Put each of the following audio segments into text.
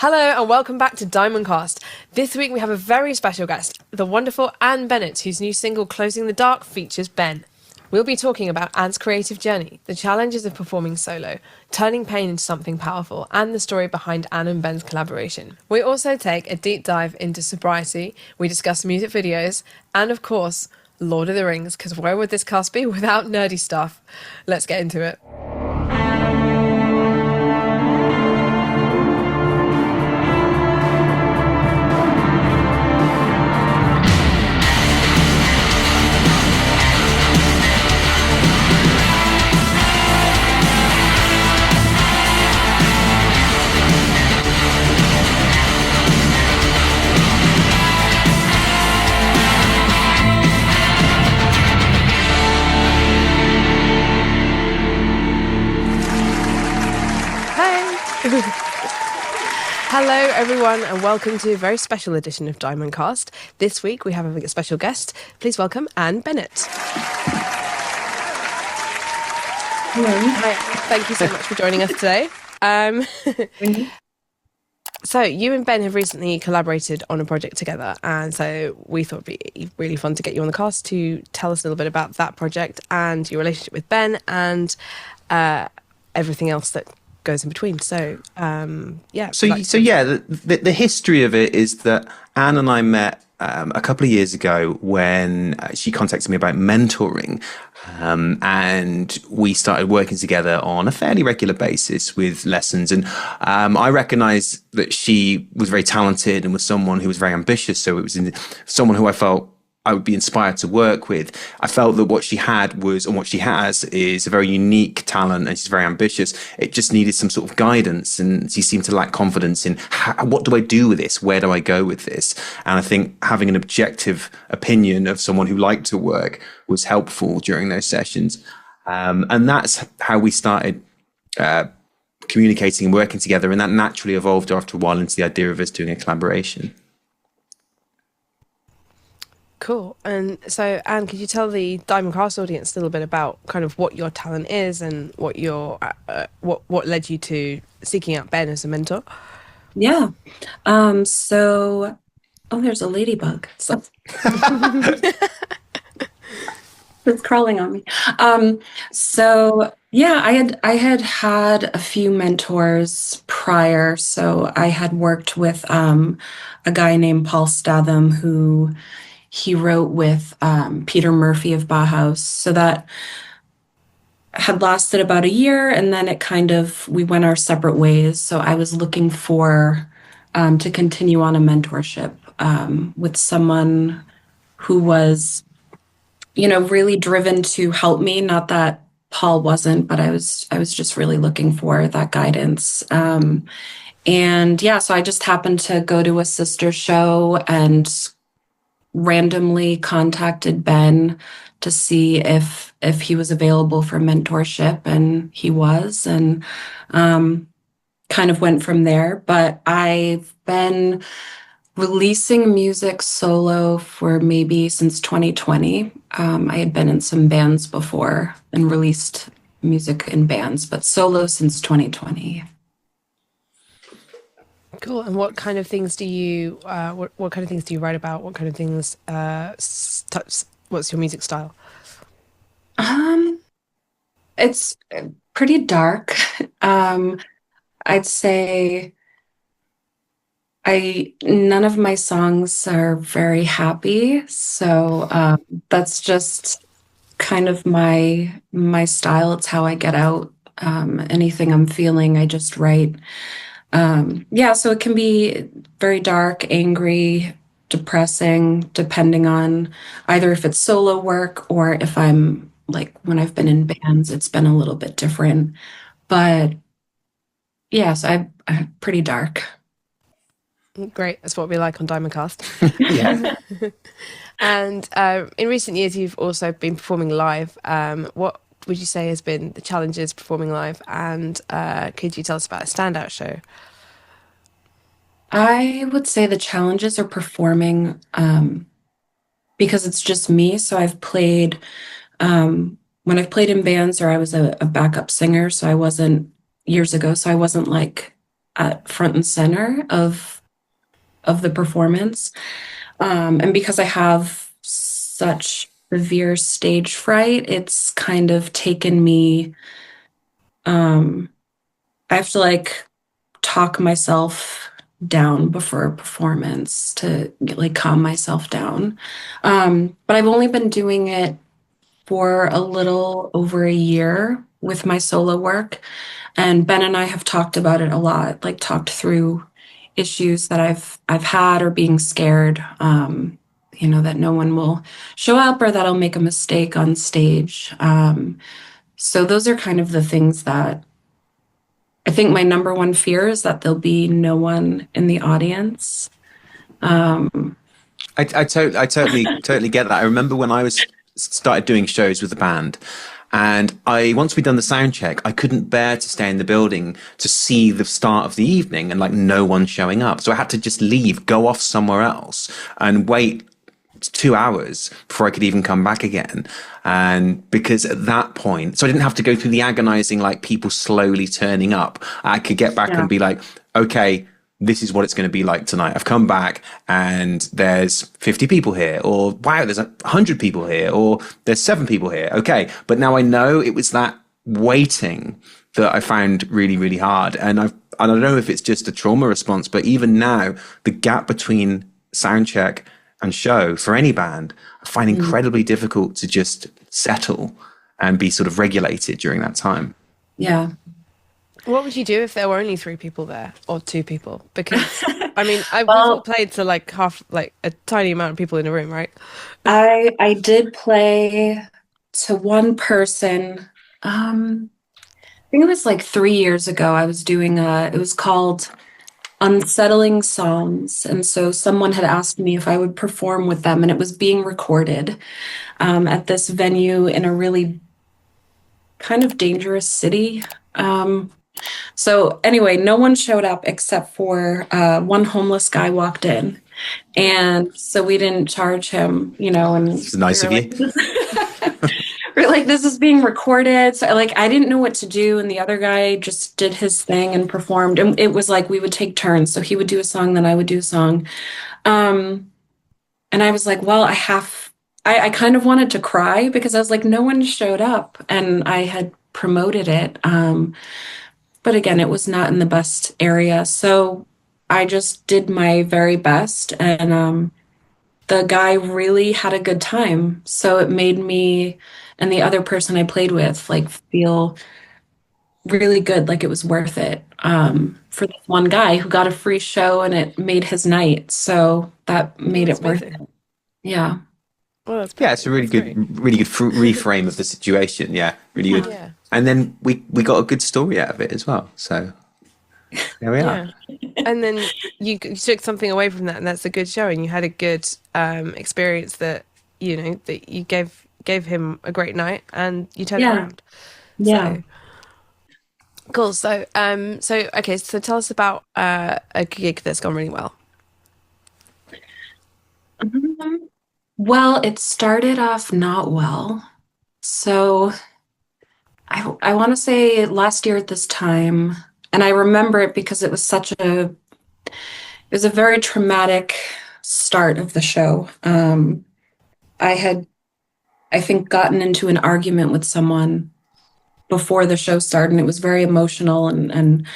Hello and welcome back to Diamondcast. This week we have a very special guest, the wonderful Anne Bennett, whose new single Closing the Dark features Ben. We'll be talking about Anne's creative journey, the challenges of performing solo, turning pain into something powerful, and the story behind Anne and Ben's collaboration. We also take a deep dive into sobriety, we discuss music videos, and of course, Lord of the Rings, because where would this cast be without nerdy stuff? Let's get into it. Hello everyone and welcome to a very special edition of Diamondcast. This week we have a special guest. Please welcome Anne Bennett. Hello. Hi, thank you so much for joining us today. So you and Ben have recently collaborated on a project together, and so we thought it'd be really fun to get you on the cast to tell us a little bit about that project and your relationship with Ben and everything else that goes in between. So the history of it is that Anne and I met a couple of years ago when she contacted me about mentoring, and we started working together on a fairly regular basis with lessons. And I recognized that she was very talented and was someone who was very ambitious. So it was someone who I felt I would be inspired to work with. I felt that what she had was, and what she has, is a very unique talent, and she's very ambitious. It just needed some sort of guidance, and she seemed to lack confidence in what do I do with this? Where do I go with this? And I think having an objective opinion of someone who liked to work was helpful during those sessions. And that's how we started communicating and working together. And that naturally evolved after a while into the idea of us doing a collaboration. Cool. And so, Anne, could you tell the Diamondcast audience a little bit about kind of what your talent is and what your what led you to seeking out Ben as a mentor? Yeah. There's a ladybug. So it's crawling on me. I had a few mentors prior. So I had worked with a guy named Paul Statham who he wrote with Peter Murphy of Bauhaus. So that had lasted about a year, and then we went our separate ways. So I was looking for to continue on a mentorship with someone who was, really driven to help me. Not that Paul wasn't, but I was just really looking for that guidance. So I just happened to go to a sister show and randomly contacted Ben to see if he was available for mentorship, and he was, and kind of went from there. But I've been releasing music solo for maybe since 2020. I had been in some bands before and released music in bands, but solo since 2020. Cool. And what kind of things do you what kind of things do you write about? What kind of things what's your music style? It's pretty dark. I'd say none of my songs are very happy, so that's just kind of my style. It's how I get out anything I'm feeling. I just write. So it can be very dark, angry, depressing, depending on either if it's solo work or if I'm like when I've been in bands, it's been a little bit different. But yes, I'm pretty dark. Great. That's what we like on Diamondcast. Yeah. And in recent years, you've also been performing live. What would you say has been the challenges performing live? And could you tell us about a standout show? I would say the challenges are performing because it's just me. So I've played when I've played in bands, or I was a backup singer. So I wasn't years ago. So I wasn't like at front and center of the performance. And because I have such severe stage fright, it's kind of taken me, I have to like talk myself down before a performance to like calm myself down. But I've only been doing it for a little over a year with my solo work. And Ben and I have talked about it a lot, like talked through issues that I've had or being scared, that no one will show up or that I'll make a mistake on stage. So those are kind of the things that I think my number one fear is that there'll be no one in the audience. I totally get that. I remember when I was started doing shows with the band, and once we'd done the sound check, I couldn't bear to stay in the building to see the start of the evening and like no one showing up. So I had to just leave, go off somewhere else, and wait 2 hours before I could even come back again. And because at that point, so I didn't have to go through the agonizing, like people slowly turning up. I could get back and be like, okay, this is what it's going to be like tonight. I've come back and there's 50 people here, or wow, there's 100 people here, or there's 7 people here. Okay. But now I know it was that waiting that I found really, really hard. And I don't know if it's just a trauma response, but even now, the gap between sound check and show for any band, I find incredibly difficult to just settle and be sort of regulated during that time. Yeah. What would you do if there were only 3 people there or 2 people? Because I mean, we've all played to like half, like a tiny amount of people in a room, right? I did play to one person. I think it was like 3 years ago. I was doing it was called Unsettling Songs. And so someone had asked me if I would perform with them, and it was being recorded at this venue in a really kind of dangerous city. So anyway, no one showed up except for one homeless guy walked in. And so we didn't charge him, and it's nice of you. We're like, this is being recorded. So like, I didn't know what to do. And the other guy just did his thing and performed. And it was like, we would take turns. So he would do a song, then I would do a song. And I was like, well, I kind of wanted to cry because I was like, no one showed up and I had promoted it. But again, it was not in the best area. So I just did my very best. And the guy really had a good time. So it made me and the other person I played with like feel really good, like it was worth it for this one guy who got a free show and it made his night. So that made it worth it. Yeah. Well, it's a really good reframe of the situation. Yeah, really good. Yeah. And then we got a good story out of it as well. So there we are. And then you took something away from that, and that's a good show. And you had a good experience that that you gave him a great night, and you turned around. Yeah. So, cool. So okay. So tell us about a gig that's gone really well. Well, it started off not well. So I want to say last year at this time, and I remember it because it was it was a very traumatic start of the show. I had, I think, gotten into an argument with someone before the show started, and it was very emotional, and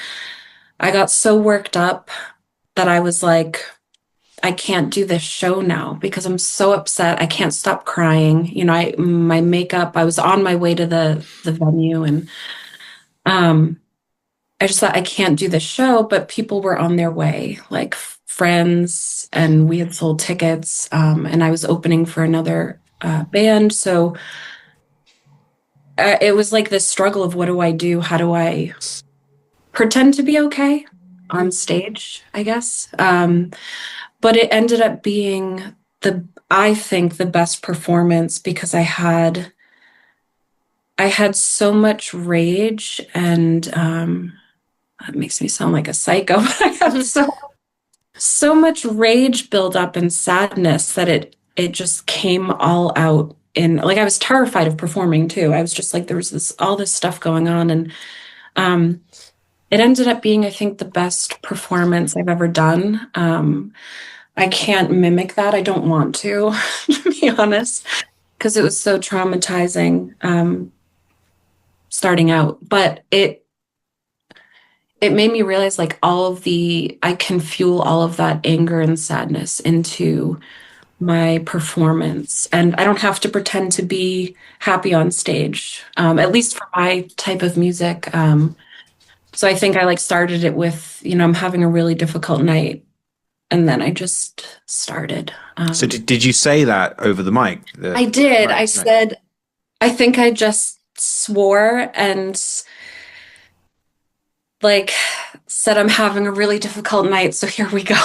I got so worked up that I was like, I can't do this show now because I'm so upset. I can't stop crying. My makeup, I was on my way to the venue, and I just thought I can't do this show, but people were on their way, like friends, and we had sold tickets, and I was opening for another band. So it was like this struggle of what do I do? How do I pretend to be okay on stage, I guess? But it ended up being I think the best performance because I had so much rage, and that makes me sound like a psycho. But I had so much rage build up and sadness that it just came all out in, like, I was terrified of performing too. I was just like, there was all this stuff going on, and It ended up being, I think, the best performance I've ever done. I can't mimic that. I don't want to be honest, because it was so traumatizing starting out. But it made me realize like I can fuel all of that anger and sadness into my performance. And I don't have to pretend to be happy on stage, at least for my type of music. So I think I like started it with, I'm having a really difficult night. And then I just started. So did you say that over the mic? I did. Right, I right. said, I think I just swore and like said I'm having a really difficult night, so here we go.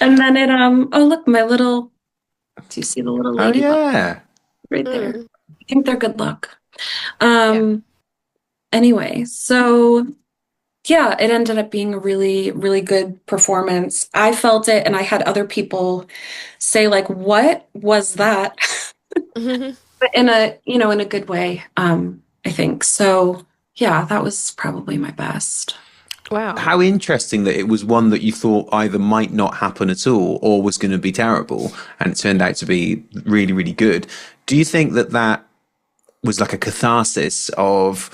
And then oh look, do you see the little Oh ladybug yeah. right there? I think they're good luck. Yeah. Anyway, so yeah, it ended up being a really, really good performance. I felt it, and I had other people say, like, what was that? But in a good way, I think. So yeah, that was probably my best. Wow. How interesting that it was one that you thought either might not happen at all or was going to be terrible, and it turned out to be really, really good. Do you think that that was like a catharsis of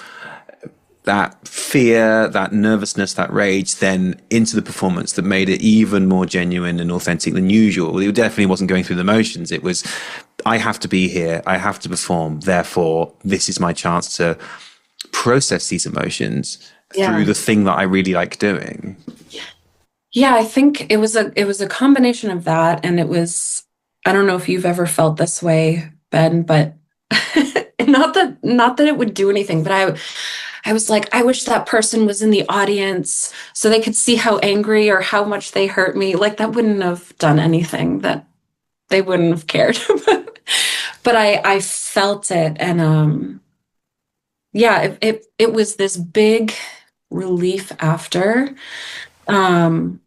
that fear, that nervousness, that rage, then into the performance that made it even more genuine and authentic than usual? It definitely wasn't going through the motions. It was, I have to be here, I have to perform, therefore, this is my chance to process these emotions through the thing that I really like doing. Yeah, I think it was a combination of that, and it was, I don't know if you've ever felt this way, Ben, but not that it would do anything, but I was like, I wish that person was in the audience so they could see how angry or how much they hurt me. Like that wouldn't have done anything, that they wouldn't have cared. But I felt it, and yeah, it was this big relief after. Um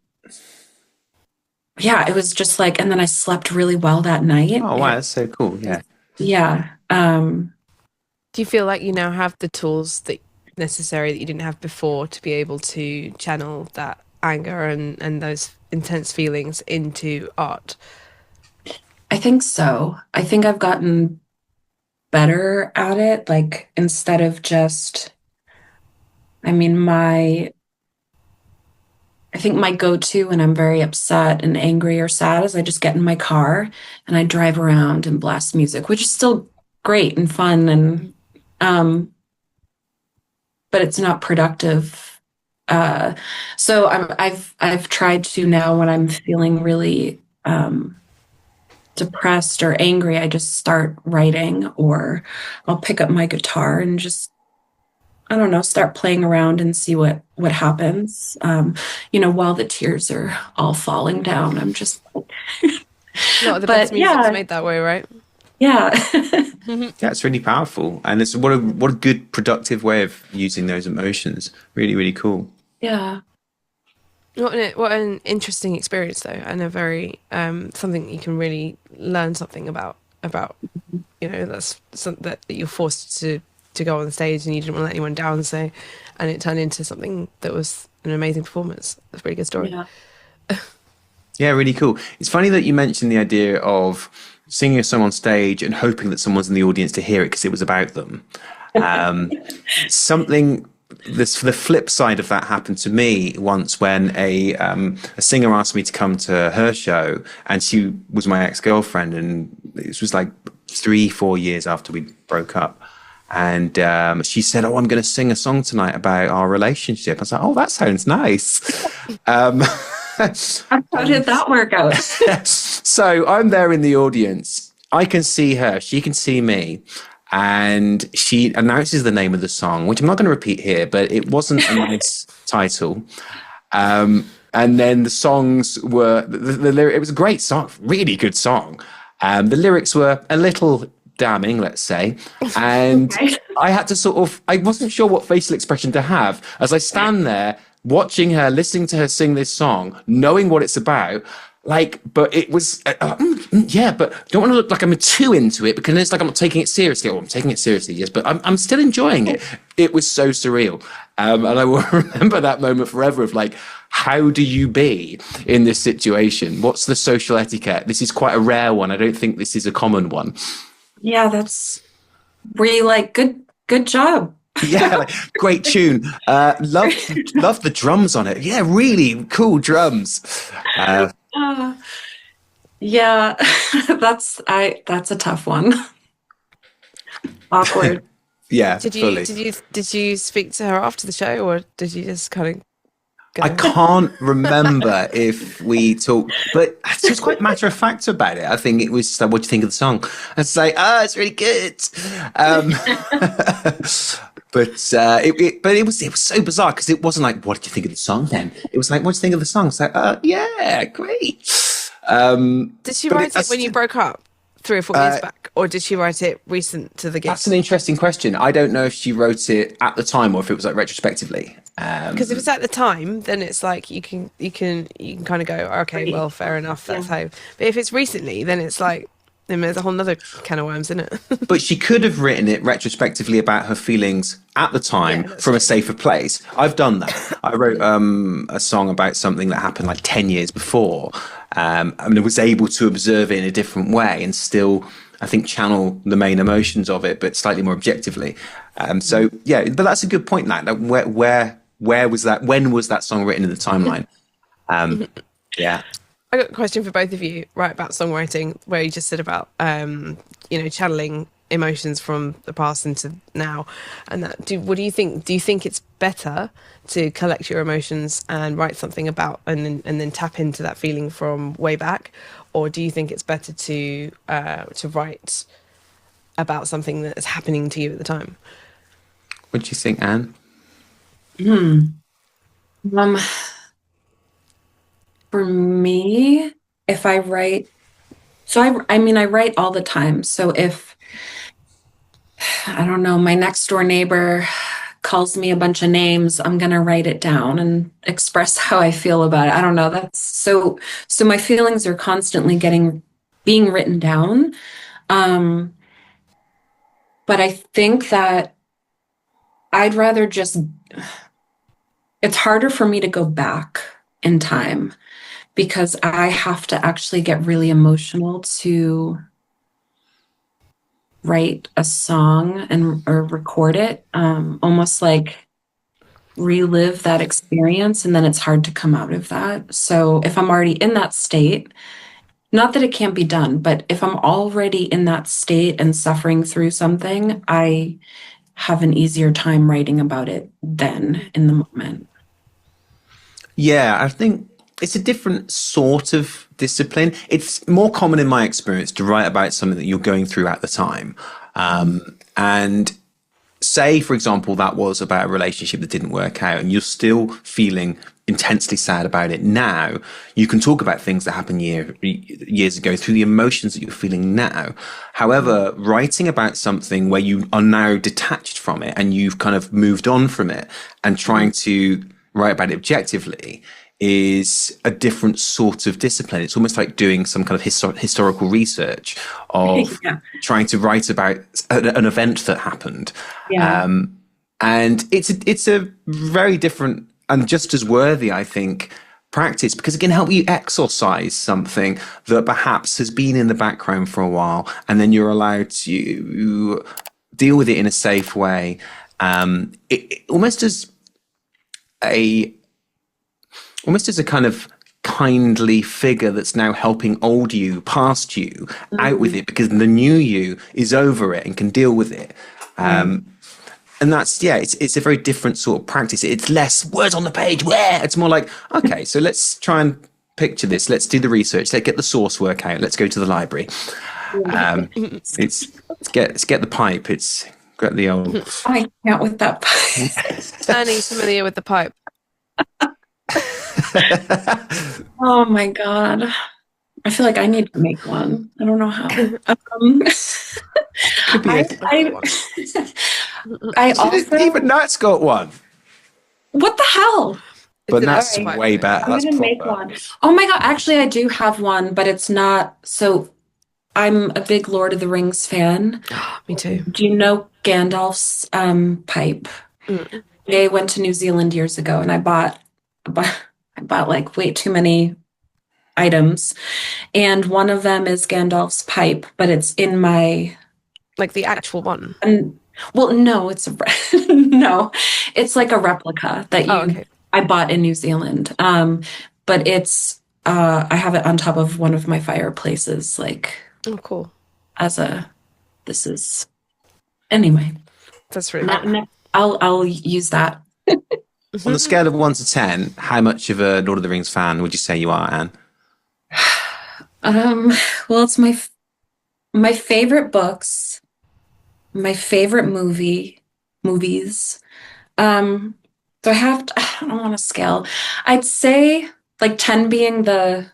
yeah, it was just like, and then I slept really well that night. Oh, wow, that's so cool. Yeah. Yeah. Do you feel like you now have the tools that necessary that you didn't have before to be able to channel that anger and those intense feelings into art? I think so. I think I've gotten better at it. Like instead of just, I mean, I think my go-to when I'm very upset and angry or sad is I just get in my car and I drive around and blast music, which is still great and fun, and but it's not productive. So I've tried to now, when I'm feeling really depressed or angry, I just start writing, or I'll pick up my guitar and just, I don't know, start playing around and see what happens. While the tears are all falling down, I'm just. A lot of the But best music's yeah, made that way, right? yeah, Yeah, it's really powerful. And it's what a good productive way of using those emotions. Really, really cool. yeah, What an interesting experience, though, and a very something you can really learn something about. That's something that you're forced to go on stage and you didn't want to let anyone down, so, and it turned into something that was an amazing performance. That's a pretty good story. yeah. Yeah, really cool. It's funny that you mentioned the idea of singing a song on stage and hoping that someone's in the audience to hear it because it was about them. Something the flip side of that happened to me once when a singer asked me to come to her show, and she was my ex-girlfriend, and this was like 3-4 years after we broke up. And she said, "Oh, I'm going to sing a song tonight about our relationship." I was like, "Oh, that sounds nice." How did that work out? So I'm there in the audience. I can see her. She can see me. And she announces the name of the song, which I'm not going to repeat here, but it wasn't a nice title. And then the songs were, the lyric, it was a great song, really good song. The lyrics were a little damning, let's say. And Okay. I had to I wasn't sure what facial expression to have as I stand there watching her, listening to her sing this song, knowing what it's about. like, but it was, yeah, but don't want to look like I'm too into it because it's like I'm not taking it seriously. Oh, I'm taking it seriously, yes, but I'm still enjoying it. It was so surreal. And I will remember that moment forever of like, how do you be in this situation? What's the social etiquette? This is quite a rare one. I don't think this is a common one. Yeah, that's really like good job. Yeah, like, great tune. Love the drums on it. Yeah, really cool drums. Uh, yeah, that's a tough one. Awkward. Yeah, Did you fully. did you speak to her after the show, or did you just kind of go? I can't remember if we talked, but she was quite matter of fact about it. I think it was like, "What do you think of the song?" And say, it's really good." But it was so bizarre because it wasn't like, "What did you think of the song?" Then it was like, "What do you think of the song?" It's like, yeah, great." Did she but write it when you broke up 3 or 4 years back, or did she write it recent to the gig? That's an interesting question. I don't know if she wrote it at the time or if it was like retrospectively. Because if it's at the time, then it's like you can kind of go, okay, well, fair enough, that's how. But if it's recently, then it's like, then there's a whole other can of worms, isn't it? But she could have written it retrospectively about her feelings at the time from a safer place. I've done that. I wrote a song about something that happened like 10 years before. And I was able to observe it in a different way and still, I think, channel the main emotions of it, but slightly more objectively. So yeah, but that's a good point, Nat. Like where was that? When was that song written in the timeline? Yeah. I got a question for both of you, right, about songwriting, where you just said about, channeling emotions from the past into now, and that. What do you think? Do you think it's better to collect your emotions and write something about, and then tap into that feeling from way back, or do you think it's better to write about something that's happening to you at the time? What do you think, Anne? For me, if I write, I mean, I write all the time. So if, I don't know, my next door neighbor calls me a bunch of names, I'm going to write it down and express how I feel about it. I don't know. That's so my feelings are constantly being written down. But I think that I'd rather it's harder for me to go back in time because I have to actually get really emotional to write a song or record it, almost like relive that experience, and then it's hard to come out of that. So if I'm already in that state, not that it can't be done, but if I'm already in that state and suffering through something, I have an easier time writing about it then in the moment. Yeah, I think it's a different sort of discipline. It's more common in my experience to write about something that you're going through at the time. And say, for example, that was about a relationship that didn't work out and you're still feeling intensely sad about it now. You can talk about things that happened years ago through the emotions that you're feeling now. However, writing about something where you are now detached from it and you've kind of moved on from it and trying to write about it objectively is a different sort of discipline. It's almost like doing some kind of historical research of trying to write about an event that happened. Yeah. And it's a very different and just as worthy, I think, practice because it can help you exorcise something that perhaps has been in the background for a while, and then you're allowed to deal with it in a safe way. It almost as a kind of kindly figure that's now helping old you, past you, out with it because the new you is over it and can deal with it. And that's, it's a very different sort of practice. It's less words on the page. It's more like, okay, so let's try and picture this. Let's do the research. Let's get the source work out. Let's go to the library. Let's get the pipe. It's got the old... I can't with that pipe. Annie's familiar with the pipe. Oh my God. I feel like I need to make one. I don't know how. Could be I also... Even Nat's got one. What the hell? But It's an that's Alright. way better. I'm That's gonna make proper. one. Oh my God, actually I do have one, but it's not so I'm a big Lord of the Rings fan. Me too. Do you know Gandalf's pipe? Mm. I went to New Zealand years ago and I bought like way too many items. And one of them is Gandalf's pipe, but it's in my Like the actual one. and well, no, it's a no, it's like a replica that Oh, you okay. I bought in New Zealand. But it's I have it on top of one of my fireplaces, like Oh, cool. as a this is anyway. That's really cool. I'll use that. On the scale of 1 to 10, how much of a Lord of the Rings fan would you say you are, Anne? Well, it's my favorite books, my favorite movies. Um, so I don't want to scale. I'd say like 10 being the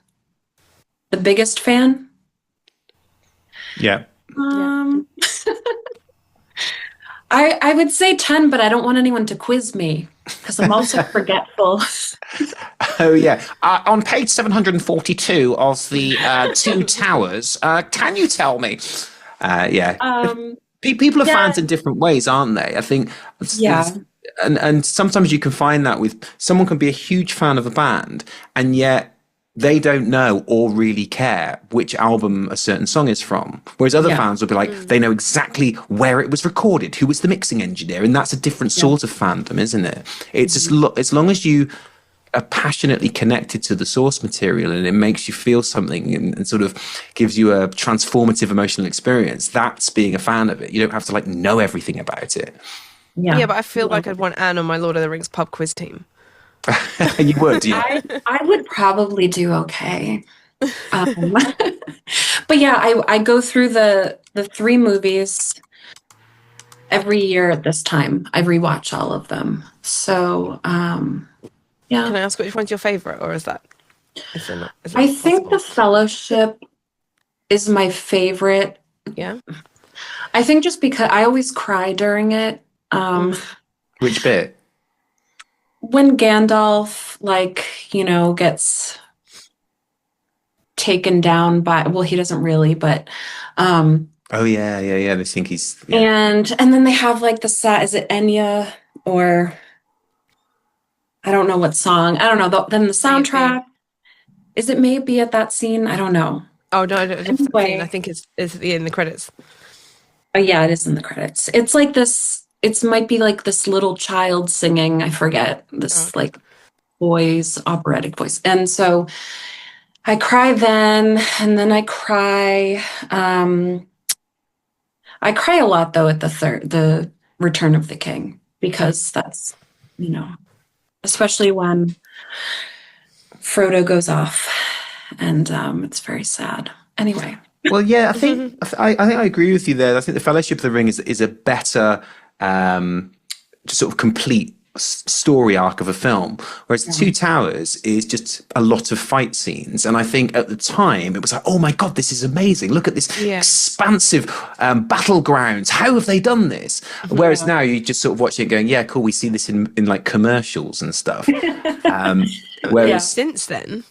biggest fan. Yeah. Um, I would say 10, but I don't want anyone to quiz me because I'm also forgetful. Oh, yeah. On page 742 of the Two Towers, can you tell me? Yeah. People are Yeah, fans in different ways, aren't they? I think, yeah, and sometimes you can find that with someone can be a huge fan of a band, and yet they don't know or really care which album a certain song is from. Whereas other yeah, fans will be like, they know exactly where it was recorded, who was the mixing engineer, and that's a different yeah. sort of fandom, isn't it? It's as long as you are passionately connected to the source material and it makes you feel something and sort of gives you a transformative emotional experience, that's being a fan of it. You don't have to like know everything about it. Yeah. Yeah, but I feel like I'd want Anne on my Lord of the Rings pub quiz team. You would, yeah. I would probably do okay. Um, but yeah, I go through the three movies every year at this time. I rewatch all of them. So yeah. Can I ask which one's your favourite, or is that is it not? Is it I not think The possible? Fellowship is my favorite. Yeah. I think just because I always cry during it. Which bit? When Gandalf, like, gets taken down by, well, he doesn't really, but Oh yeah, yeah, yeah. They think he's yeah. and then they have like is it Enya or I don't know what song. I don't know. Then the soundtrack. Is it maybe at that scene? I don't know. Oh no, I don't know if that scene. I Anyway, think it's in the credits. oh yeah, it is in the credits. It's like this. It might be like this little child singing. I forget Oh, this okay. like boy's operatic voice, and so I cry then, and then I cry. I cry a lot though at the Return of the King because that's you know especially when Frodo goes off, and it's very sad. Anyway, Well, yeah, I think I agree with you there. I think the Fellowship of the Ring is a better just sort of complete story arc of a film, whereas the Two Towers is just a lot of fight scenes. And I think at the time it was like, oh my god, this is amazing! Look at this Yeah. expansive battlegrounds. How have they done this? Whereas now you just sort of watching it, going, yeah, cool. We see this in like commercials and stuff. Whereas, Since then,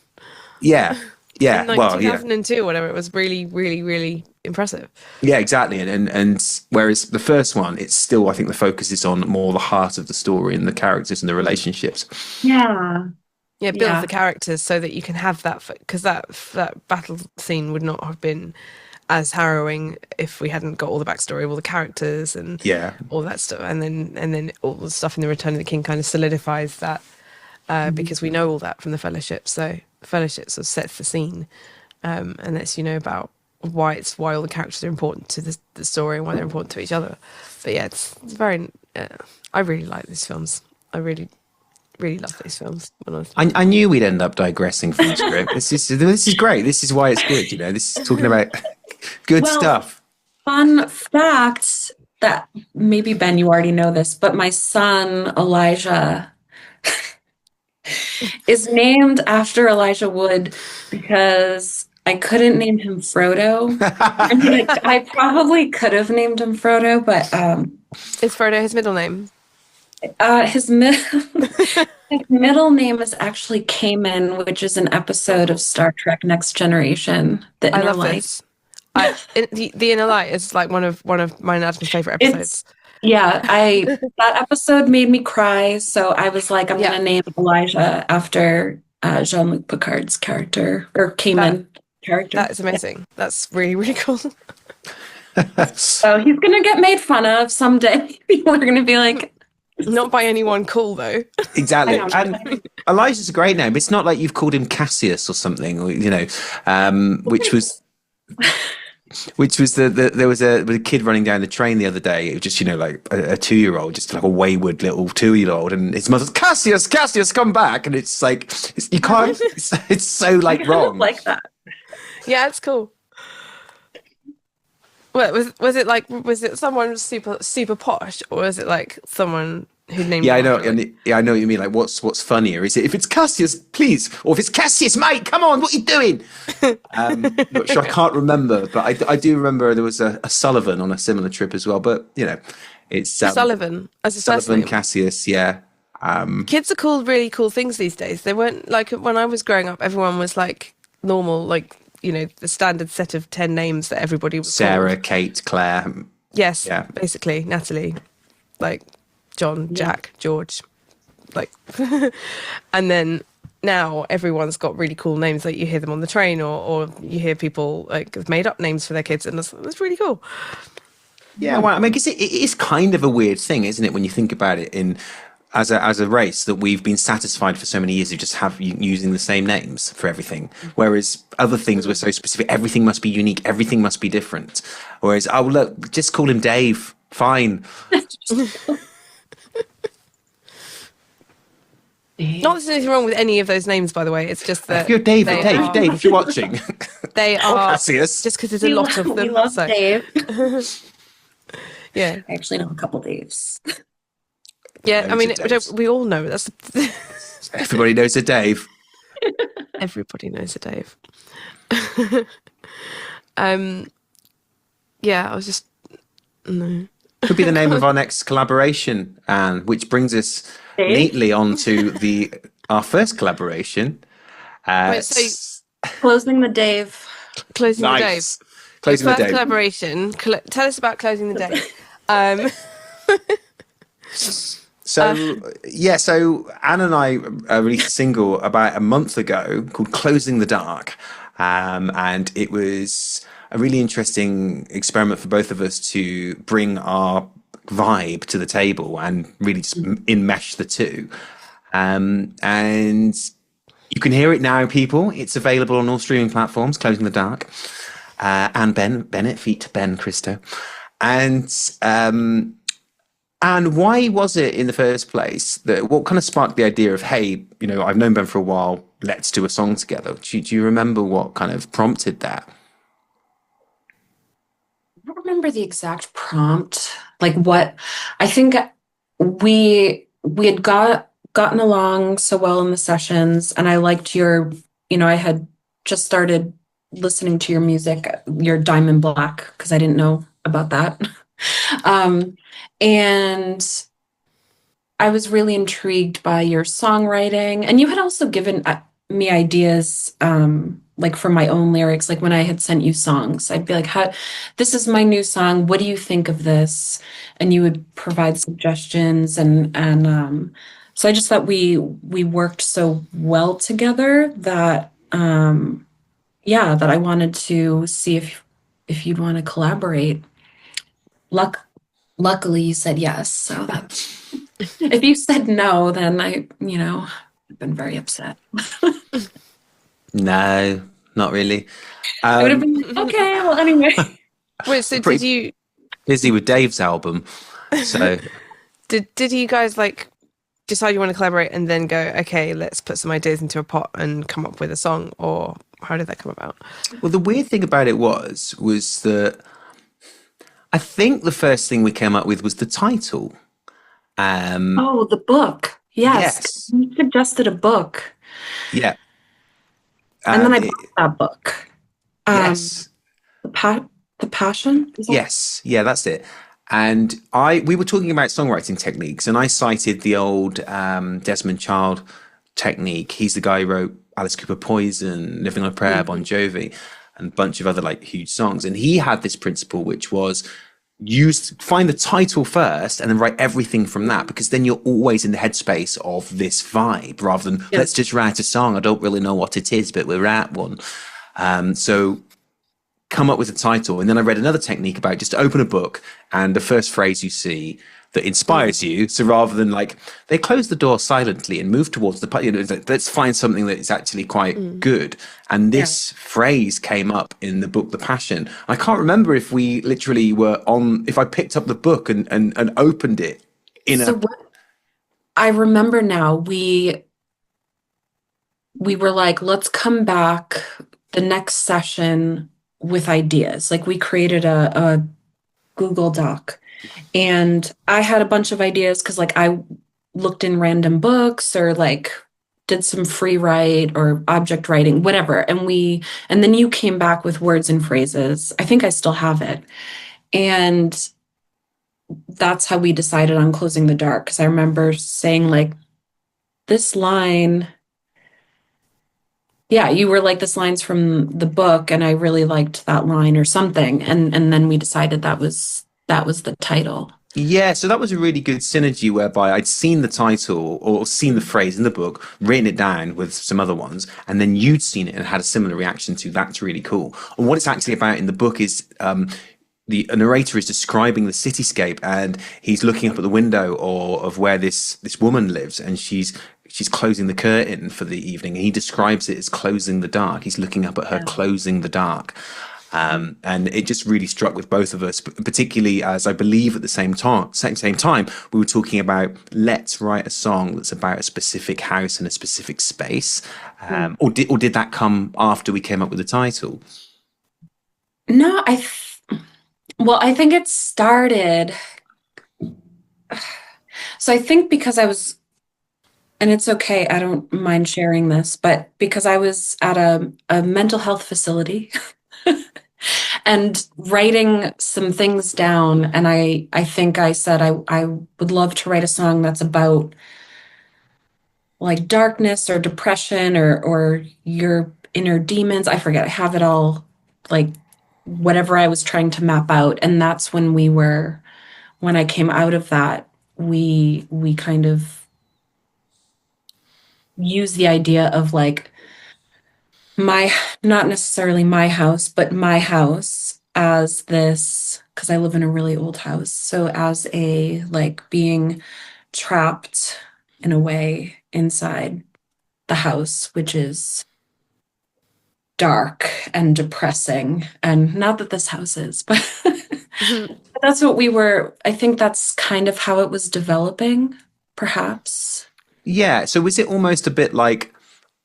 yeah, yeah, in like well, yeah. 2002 or whatever, it was really, really, really impressive. Yeah, exactly. And whereas the first one, it's still, I think the focus is on more the heart of the story and the characters and the relationships. yeah, Yeah, it builds the characters so that you can have that, because that battle scene would not have been as harrowing if we hadn't got all the backstory of all the characters and Yeah. all that stuff, and then all the stuff in the Return of the King kind of solidifies that because we know all that from the Fellowship. So the Fellowship sort of sets the scene and lets you know about why all the characters are important to the story and why they're important to each other. But yeah, it's very. I really like these films. I really, really love these films. I knew we'd end up digressing from the script. This is great. This is why it's good. You know, this is talking about good stuff. Fun fact that maybe Ben, you already know this, but my son Elijah is named after Elijah Wood because I couldn't name him Frodo. I mean, I probably could have named him Frodo, but Is Frodo his middle name? his middle His middle name is actually Cayman, which is an episode of Star Trek Next Generation, The I Inner love Light. this. The Inner Light is like one of my and Adam's favorite It's episodes. yeah, I that episode made me cry, so I was like, I'm Yeah, gonna name Elijah after Jean-Luc Picard's character or that Cayman character. that is Yeah. amazing. That's really really cool. So he's gonna get made fun of someday. People are gonna be like, Not by anyone cool though. I Exactly. know. And Elijah's a great name. It's not like you've called him Cassius or something, or, which was there was a kid running down the train the other day. It was just, like a 2-year-old, just like a wayward little 2-year-old, and his mother's Cassius, come back, and it's like you can't. It's so I like kind of wrong. like that. Yeah, it's cool. Well, was it someone super posh, or was it like someone who named Yeah, I him know. after, like, And yeah, I know what you mean. Like, what's funnier? Is it if it's Cassius, please, or if it's Cassius, mate? Come on, what are you doing? Not sure. I can't remember, but I do remember there was a Sullivan on a similar trip as well. But it's Sullivan as his first Sullivan name? Cassius. Yeah, Kids are called really cool things these days. They weren't like when I was growing up. Everyone was like normal, like the standard set of 10 names that everybody was Sarah, called. Kate, Claire. Yes, Yeah. basically Natalie, like John, Jack, George, like, and then now everyone's got really cool names. Like you hear them on the train, or you hear people like have made up names for their kids, and that's really cool. Yeah, well, I mean, I guess it is kind of a weird thing, isn't it, when you think about it as a race that we've been satisfied for so many years of just using the same names for everything, whereas other things were so specific. Everything must be unique. Everything must be different. Whereas, oh look, just call him Dave. Fine. Not that there's anything wrong with any of those names, by the way. It's just that If you're Dave, they Dave, are, Dave, if you're watching, they are Cassius. just because there's a lot of We them. love So Dave. yeah, I actually know a couple Daves. yeah. I Loads mean, of Daves. we all know that's Everybody knows a Dave. everybody knows a Dave. Yeah, I was just no. Could be the name of our next collaboration, Anne, which brings us Dave? neatly onto our first collaboration. Wait, so Closing the Dave. closing the Dave. Nice. Closing the First Dave. collaboration. Tell us about closing the day. So Anne and I released a single about a month ago called "Closing the Dark," and it was a really interesting experiment for both of us to bring our vibe to the table and really just enmesh the two. And you can hear it now, people. It's available on all streaming platforms. "Closing the Dark," Anne Bennett, feat Ben Christo, and why was it in the first place what kind of sparked the idea of, hey, I've known Ben for a while, let's do a song together? Do you remember what kind of prompted that? I don't remember the exact prompt. Like what I think we had gotten along so well in the sessions, and I liked I had just started listening to your music, your Diamond Black, because I didn't know about that. And I was really intrigued by your songwriting, and you had also given me ideas, like for my own lyrics. Like when I had sent you songs, I'd be like, this is my new song. What do you think of this? And you would provide suggestions, and so I just thought we worked so well together that that I wanted to see if you'd want to collaborate. Luckily you said yes, so that's if you said no, then I've been very upset. No, not really. I would have been like, okay, well, anyway. Wait, so Pretty- did you Busy with Dave's album, so did you guys like decide you want to collaborate and then go, okay, let's put some ideas into a pot and come up with a song, or how did that come about? well, the weird thing about it was that I think the first thing we came up with was the title. Oh, the book. Yes. You suggested a book. Yeah. And then I it- bought that book. yes. The Passion? Is that- Yes, yeah, that's it. And we were talking about songwriting techniques, and I cited the old Desmond Child technique. He's the guy who wrote Alice Cooper Poison, Living on a Prayer, Bon Mhm. Jovi, and a bunch of other like huge songs. And he had this principle, which was use find the title first and then write everything from that, because then you're always in the headspace of this vibe rather than Yeah. let's just write a song. I don't really know what it is, but we'll write one. So come up with a title. And then I read another technique about just open a book and the first phrase you see that inspires you. So rather than like they close the door silently and move towards let's find something that is actually quite good. And Yeah. this phrase came up in the book The Passion. I can't remember if we literally were on if I picked up the book and opened it in So a what I remember now, we were like, let's come back the next session with ideas. Like we created a Google Doc, and I had a bunch of ideas because like I looked in random books or like did some free write or object writing, whatever. And then you came back with words and phrases. I think I still have it. And that's how we decided on Closing the Dark. Because I remember saying like this line. Yeah, you were like, this line's from the book, and I really liked that line or something. And then we decided that was the title. Yeah, so that was a really good synergy whereby I'd seen the title or seen the phrase in the book, written it down with some other ones, and then you'd seen it and had a similar reaction to that's really cool. And what it's actually about in the book is the narrator is describing the cityscape, and he's looking up at the window of where this woman lives, and she's closing the curtain for the evening, and he describes it as closing the dark. He's looking up at her Yeah. closing the dark. And it just really struck with both of us, particularly as I believe at the same time we were talking about let's write a song that's about a specific house and a specific space. Or did that come after we came up with the title? No, well, I think it started. So I think because I was, and it's okay, I don't mind sharing this, but because I was at a mental health facility and writing some things down, and I think I said I would love to write a song that's about like darkness or depression or your inner demons. I forget. I have it all, like whatever I was trying to map out. And that's when I came out of that, we kind of use the idea of like my, not necessarily my house, but my house as this, because I live in a really old house. So as a like being trapped in a way inside the house, which is dark and depressing. And not that this house is, but that's what I think that's kind of how it was developing, perhaps. Yeah, so was it almost a bit like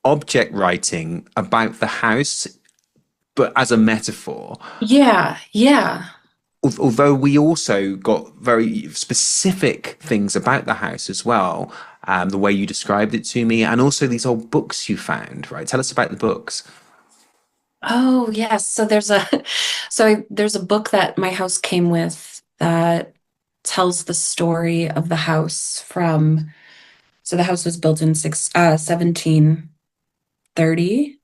object writing about the house, but as a metaphor? Yeah, yeah. Although we also got very specific things about the house as well, the way you described it to me, and also these old books you found, right? Tell us about the books. Oh, yes. So there's a book that my house came with that tells the story of the house from, so the house was built in 1730.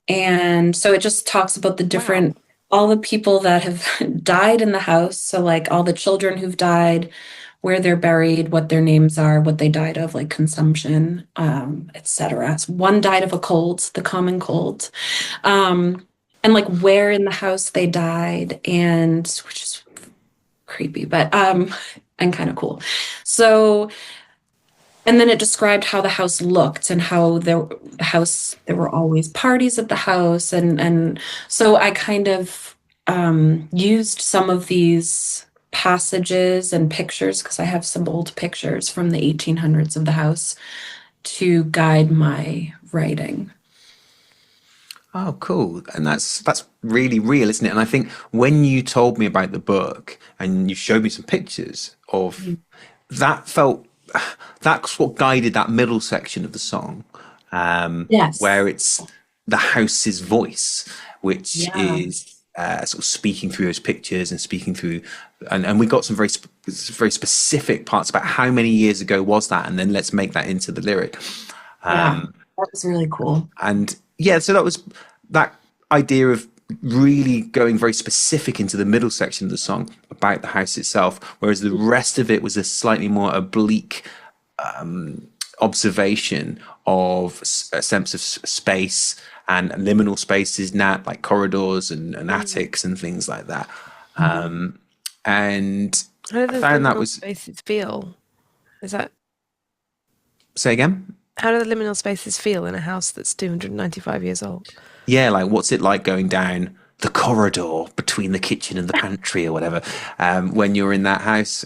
And so it just talks about the Wow. different, all the people that have died in the house. So, like, all the children who've died, where they're buried, what their names are, what they died of, like consumption, etc. So one died of a cold, the common cold, um, and like where in the house they died, and which is creepy, but and kind of cool. So, and then it described how the house looked and how the house, there were always parties at the house. And so I kind of used some of these passages and pictures, because I have some old pictures from the 1800s of the house, to guide my writing. Oh, cool. And that's really real, isn't it? And I think when you told me about the book and you showed me some pictures of that felt that's what guided that middle section of the song, Yes. where it's the house's voice, which Yeah. is sort of speaking through those pictures and speaking through, and we got some very specific parts about how many years ago was that, and then let's make that into the lyric. Yeah, that was really cool. And yeah, so that was that idea of really going very specific into the middle section of the song about the house itself, whereas the rest of it was a slightly more oblique observation of a sense of space and liminal spaces, now like corridors and attics and things like that. And How do I the found that liminal was. spaces feel? Is that Say again? how do the liminal spaces feel in a house that's 295 years old? Yeah, like what's it like going down the corridor between the kitchen and the pantry or whatever when you're in that house?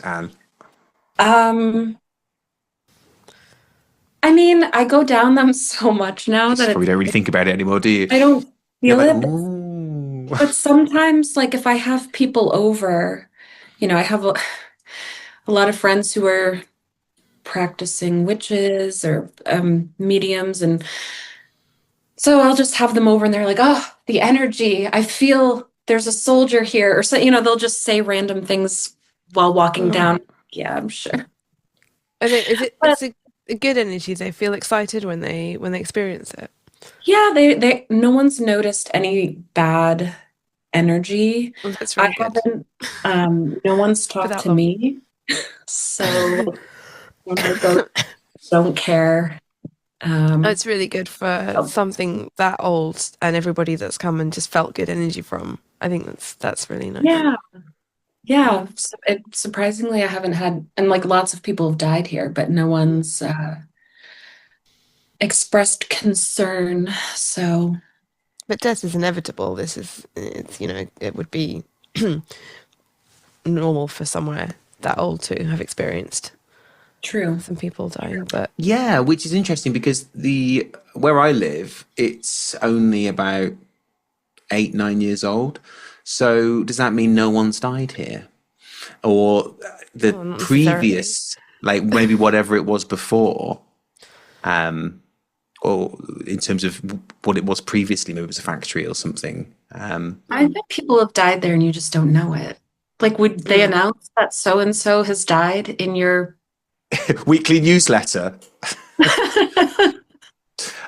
I mean, I go down them so much now You that probably don't really think about it anymore, do you? I don't You're feel like, it. ooh. But sometimes, like if I have people over, I have a lot of friends who are practicing witches or mediums, and so I'll just have them over, and they're like, "Oh, the energy! I feel there's a soldier here," or so. They'll just say random things while walking down. Yeah, I'm sure. And is it But it's a good energy? They feel excited when they experience it. yeah, they no one's noticed any bad energy. Oh, that's I really good. haven't. No one's For talked that to long. me, so when I go, don't care. Oh, it's really good for something that old and everybody that's come and just felt good energy from. I think that's really nice. Yeah, yeah. Surprisingly, I haven't had, and like lots of people have died here, but no one's expressed concern. So But death is inevitable. It would be normal for somewhere that old to have experienced true. some people dying. But Yeah, which is interesting because where I live, it's only about 8, 9 years old. So does that mean no one's died here? Or the not necessarily. previous, like maybe whatever it was before, or in terms of what it was previously, maybe it was a factory or something. I bet people have died there and you just don't know it. Like, would they announce that so and so has died in your Weekly newsletter.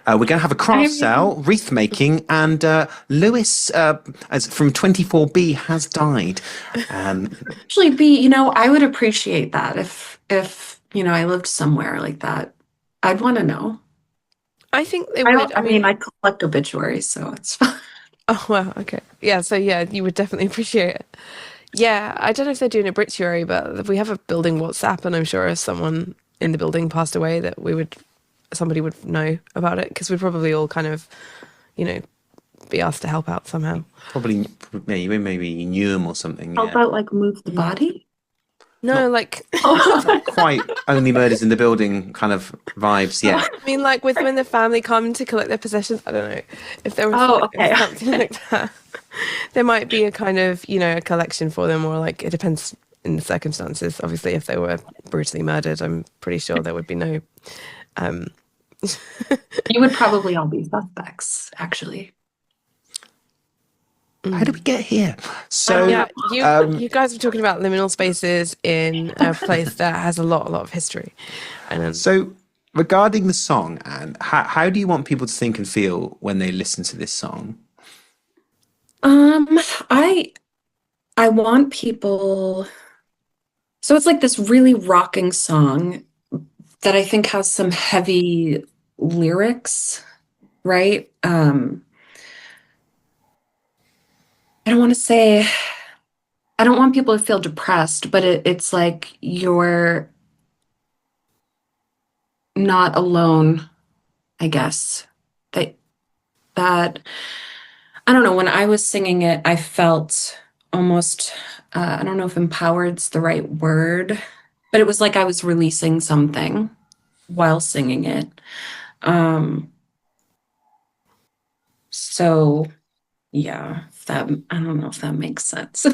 We're going to have a craft sale, wreath making, and Lewis, as from 24B, has died. actually be, I would appreciate that if I lived somewhere like that. I'd want to know. I think they I would. don't, I mean, I collect obituaries, so it's fine. Oh, wow. Okay. Yeah. So, yeah, you would definitely appreciate it. Yeah. I don't know if they're doing obituary, but we have a building WhatsApp, and I'm sure if someone in the building passed away, that somebody would know about it, because we'd probably all kind of, be asked to help out somehow. Probably maybe Newham or something. How Yeah. about like move the body? No, like, Quite only murders in the building kind of vibes. Yeah. I mean, like when the family come to collect their possessions, I don't know if there was okay. something like that. There might be a kind of, a collection for them, or like it depends in the circumstances. Obviously, if they were brutally murdered, I'm pretty sure there would be no. You would probably all be suspects, actually. How did we get here? So Yeah, you guys were talking about liminal spaces in a place that has a lot of history, and So regarding the song, Anne, how do you want people to think and feel when they listen to this song? I want people. So it's like this really rocking song that I think has some heavy lyrics, right? I don't want to say, I don't want people to feel depressed, but it's like you're not alone, I guess. That I don't know, when I was singing it, I felt almost, I don't know if empowered's the right word, but it was like I was releasing something while singing it. So yeah, I don't know if that makes sense.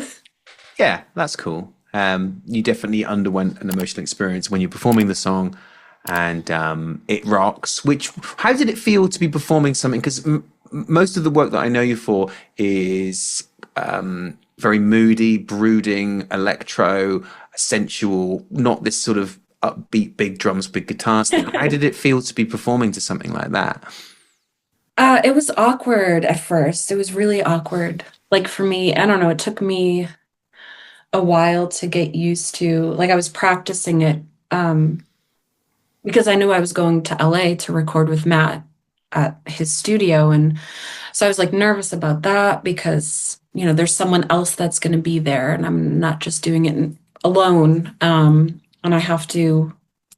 Yeah, that's cool. You definitely underwent an emotional experience when you're performing the song, and it rocks. How did it feel to be performing something? Because most of the work that I know you for is very moody, brooding, electro, sensual, not this sort of upbeat, big drums, big guitars thing. How did it feel to be performing to something like that? It was awkward at first. It was really awkward. Like for me, I don't know, it took me a while to get used to, like I was practicing it because I knew I was going to LA to record with Matt at his studio. And so I was like nervous about that because, there's someone else that's going to be there and I'm not just doing it alone. And I have to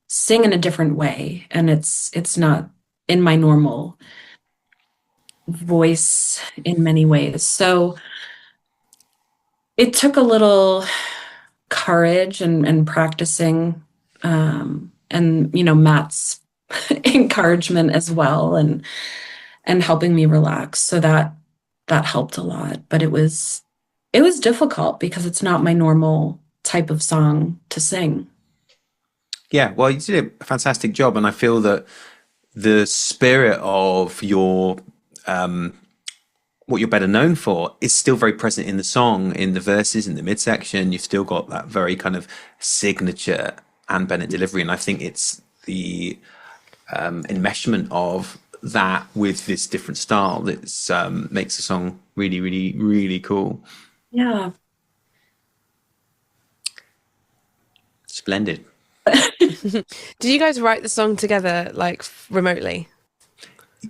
sing in a different way. And it's not in my normal voice in many ways. So it took a little courage and practicing, and Matt's encouragement as well, and helping me relax. So that helped a lot. But it was difficult because it's not my normal type of song to sing. Yeah, well, you did a fantastic job, and I feel that the spirit of your what you're better known for is still very present in the song, in the verses, in the midsection. You've still got that very kind of signature Anne Bennett delivery, and I think it's the enmeshment of that with this different style that makes the song really, really, really cool. Yeah. Splendid. Did you guys write the song together, like remotely?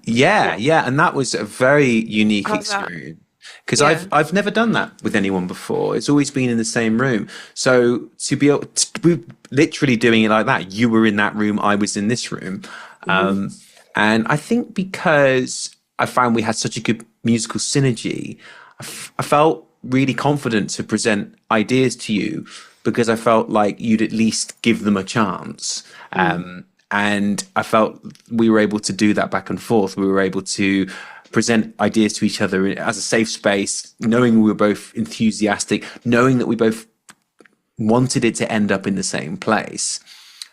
Yeah, and that was a very unique How's that? experience because Yeah. I've never done that with anyone before. It's always been in the same room. So to be able to be literally doing it like that, you were in that room, I was in this room, and I think because I found we had such a good musical synergy, I felt really confident to present ideas to you because I felt like you'd at least give them a chance. And I felt we were able to do that back and forth. We were able to present ideas to each other as a safe space, knowing we were both enthusiastic, knowing that we both wanted it to end up in the same place.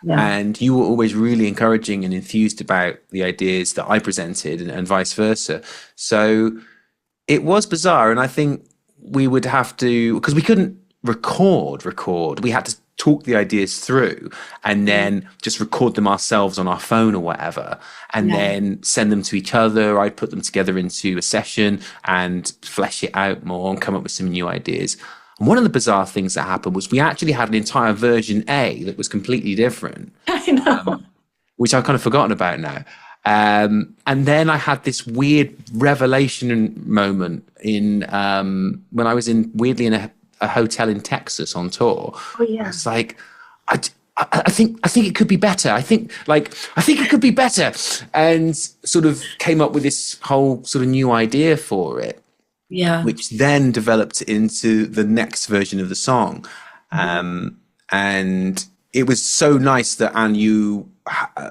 Yeah. And you were always really encouraging and enthused about the ideas that I presented and vice versa. So it was bizarre. And I think we would have to, because we couldn't record, we had to talk the ideas through and then just record them ourselves on our phone or whatever, and then send them to each other. I'd put them together into a session and flesh it out more and come up with some new ideas. And one of the bizarre things that happened was we actually had an entire version A that was completely different, I know. which I've kind of forgotten about now. And then I had this weird revelation moment in when I was weirdly in a hotel in Texas on tour. Oh, yeah. It's like, I think it could be better. I think it could be better, and sort of came up with this whole sort of new idea for it, Yeah. which then developed into the next version of the song. And it was so nice that Anne, you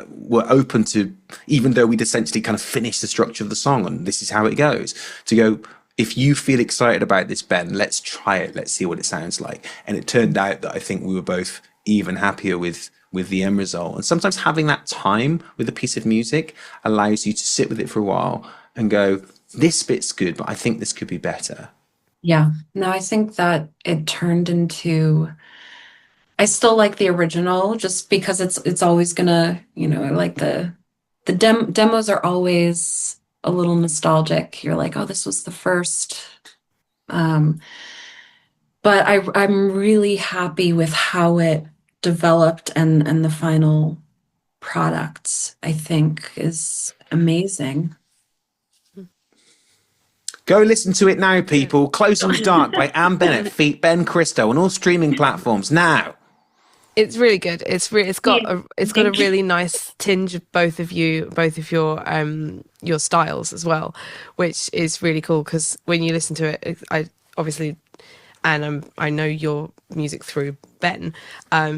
were open to, even though we'd essentially kind of finished the structure of the song and this is how it goes, to go, if you feel excited about this, Ben, let's try it. Let's see what it sounds like. And it turned out that I think we were both even happier with the end result. And sometimes having that time with a piece of music allows you to sit with it for a while and go, this bit's good, but I think this could be better. Yeah. No, I think that it turned into, I still like the original just because it's always gonna, like the demos are always a little nostalgic. You're like, oh, this was the first. But I'm really happy with how it developed, and the final product, I think, is amazing. Go listen to it now, people. Close in the Dark by Anne Bennett feat Ben Christo on all streaming platforms now. It's really good. It's got a really nice tinge of both of your styles as well, which is really cool because when you listen to it, I obviously, and I know your music through Ben,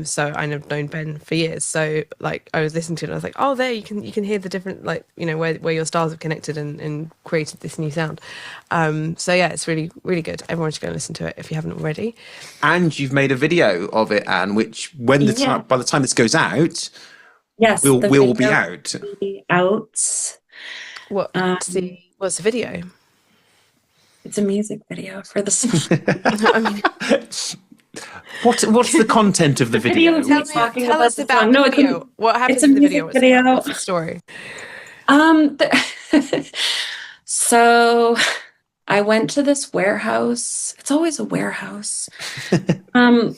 so I've known Ben for years. So like I was listening to it, and I was like, oh, there you can hear the different, like, where your styles have connected and created this new sound. So yeah, it's really, really good. Everyone should go and listen to it if you haven't already. And you've made a video of it, Anne, which by the time this goes out, Yes, will the be video out. will be out. What's the video? It's a music video for the song. I mean, What's the content of the Video video? is me What's the- talking tell about us the about song. the No, video. What it's happens a in the video? music video. What's the story? So I went to this warehouse. It's always a warehouse. Um,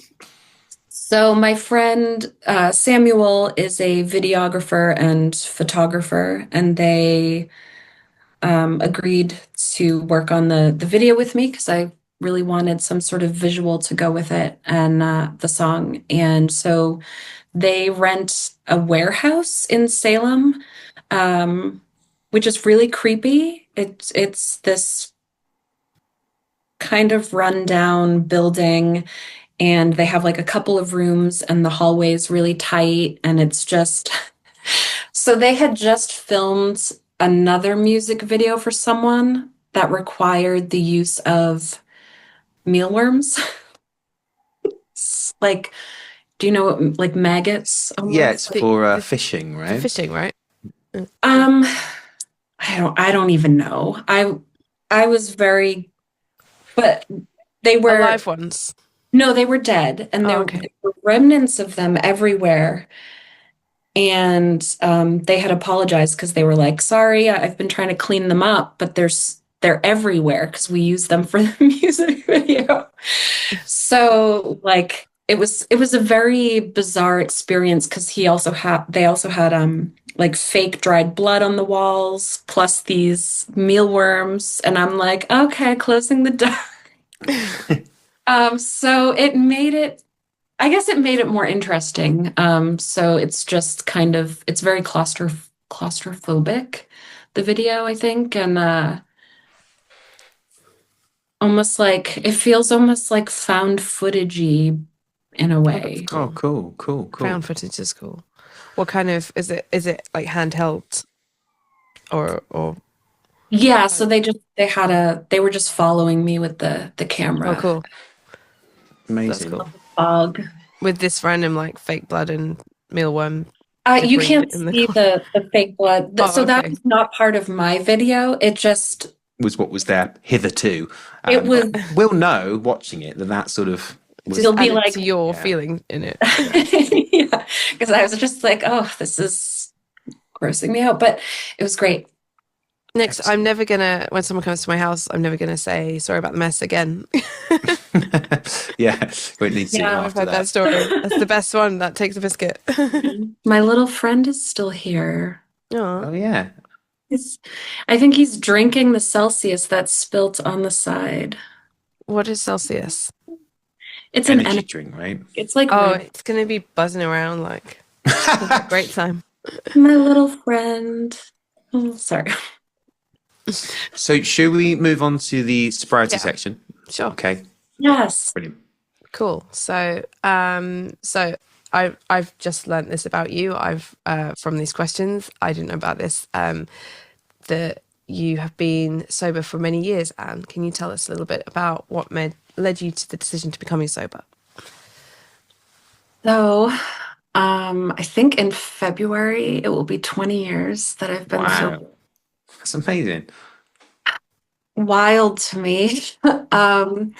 so my friend Samuel is a videographer and photographer, and they agreed to work on the video with me because I really wanted some sort of visual to go with it and the song. And so they rent a warehouse in Salem, um, which is really creepy. It's this kind of rundown building, and they have like a couple of rooms, and the hallway is really tight, and it's just so they had just filmed another music video for someone that required the use of mealworms. Like, do you know what, like maggots Yeah, it's almost? for The fishing, for right? fishing, right? Um, I don't even know. I was very, but they were Alive ones. no, they were dead, and Oh, there okay. were remnants of them everywhere. And they had apologized because they were like, "Sorry, I've been trying to clean them up, but they're everywhere because we use them for the music video." So like it was a very bizarre experience because they also had like fake dried blood on the walls plus these mealworms, and I'm like, okay, closing the door. So it made it, I guess it made it more interesting. So it's just kind of, it's very claustrophobic, the video, I think, and almost like it feels almost like found footagey in a Oh, that's way. Oh, cool. cool, cool, cool. Found footage is cool. What kind of is it? Is it like handheld or Yeah, so they were just following me with the oh, camera. cool. That's Amazing. cool. Fog. With this random like fake blood and mealworm You debris can't in the see corner. the fake blood. Oh, So that okay. was not part of my video. Was what was there hitherto. It was, But we'll know watching it that that sort of was. Just you'll be added like, to your Yeah. feeling in it. yeah, because I was just like, oh, this is grossing me out, but it was great. Next, Excellent. I'm never gonna when someone comes to my house, I'm never gonna say sorry about the mess again. Yeah, won't need to see him Yeah, I've after heard that that. story. That's the best one. That takes a biscuit. My little friend is still here. Oh Oh, yeah, I think he's drinking the Celsius that's spilt on the side. what is Celsius? It's an energy energy. drink, right? It's like Oh, red. it's gonna be buzzing around like great time. My little friend. Oh, sorry. So, should we move on to the sobriety Yeah. section? Sure. Okay, Yes. brilliant. Cool. So I've just learnt this about you. I've from these questions. I didn't know about this. That you have been sober for many years, Anne. Can you tell us a little bit about what led you to the decision to becoming sober? So, I think in February it will be 20 years that I've been sober. Wow, that's amazing. Wild to me. Um,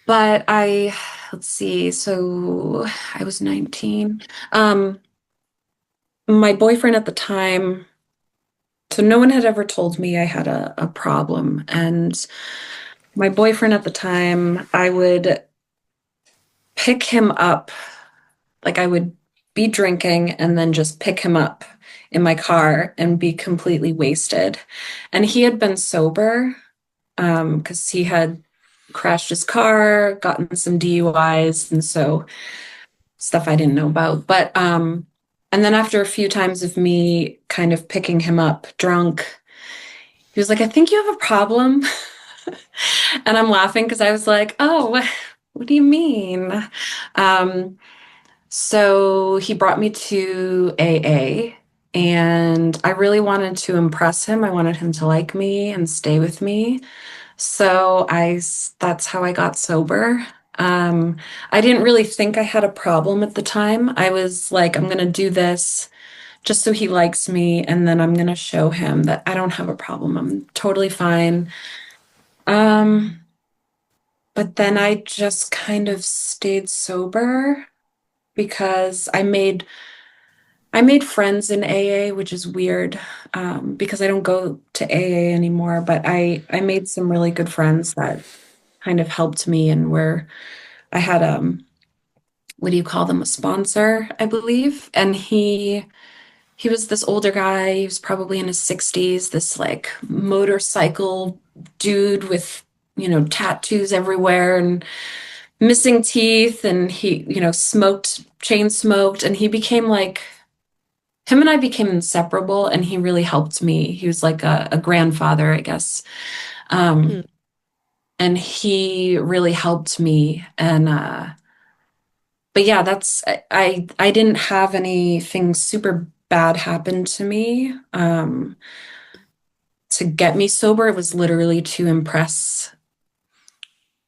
but let's see, so I was 19. My boyfriend at the time, so no one had ever told me I had a problem. And my boyfriend at the time, I would pick him up, like I would be drinking and then just pick him up in my car and be completely wasted. And he had been sober, because he had crashed his car, gotten some DUIs, and so stuff I didn't know about. But and then after a few times of me kind of picking him up drunk, he was like, "I think you have a problem." And I'm laughing because I was like, "Oh, what do you mean?" Um, so he brought me to AA, and I really wanted to impress him. I wanted him to like me and stay with me. So that's how I got sober. I didn't really think I had a problem at the time. I was like, I'm gonna do this just so he likes me, and then I'm gonna show him that I don't have a problem. I'm totally fine. Um, but then I just kind of stayed sober because I made friends in AA, which is weird, because I don't go to AA anymore, but I made some really good friends that kind of helped me and where I had what do you call them, a sponsor, I believe. And he was this older guy, he was probably in his 60s, this like motorcycle dude with, tattoos everywhere and missing teeth, and he, smoked, chain smoked, and he became like him and I became inseparable, and he really helped me. He was like a grandfather, I guess. Um, Mm. and he really helped me. And but yeah, I didn't have anything super bad happen to me. To get me sober, it was literally to impress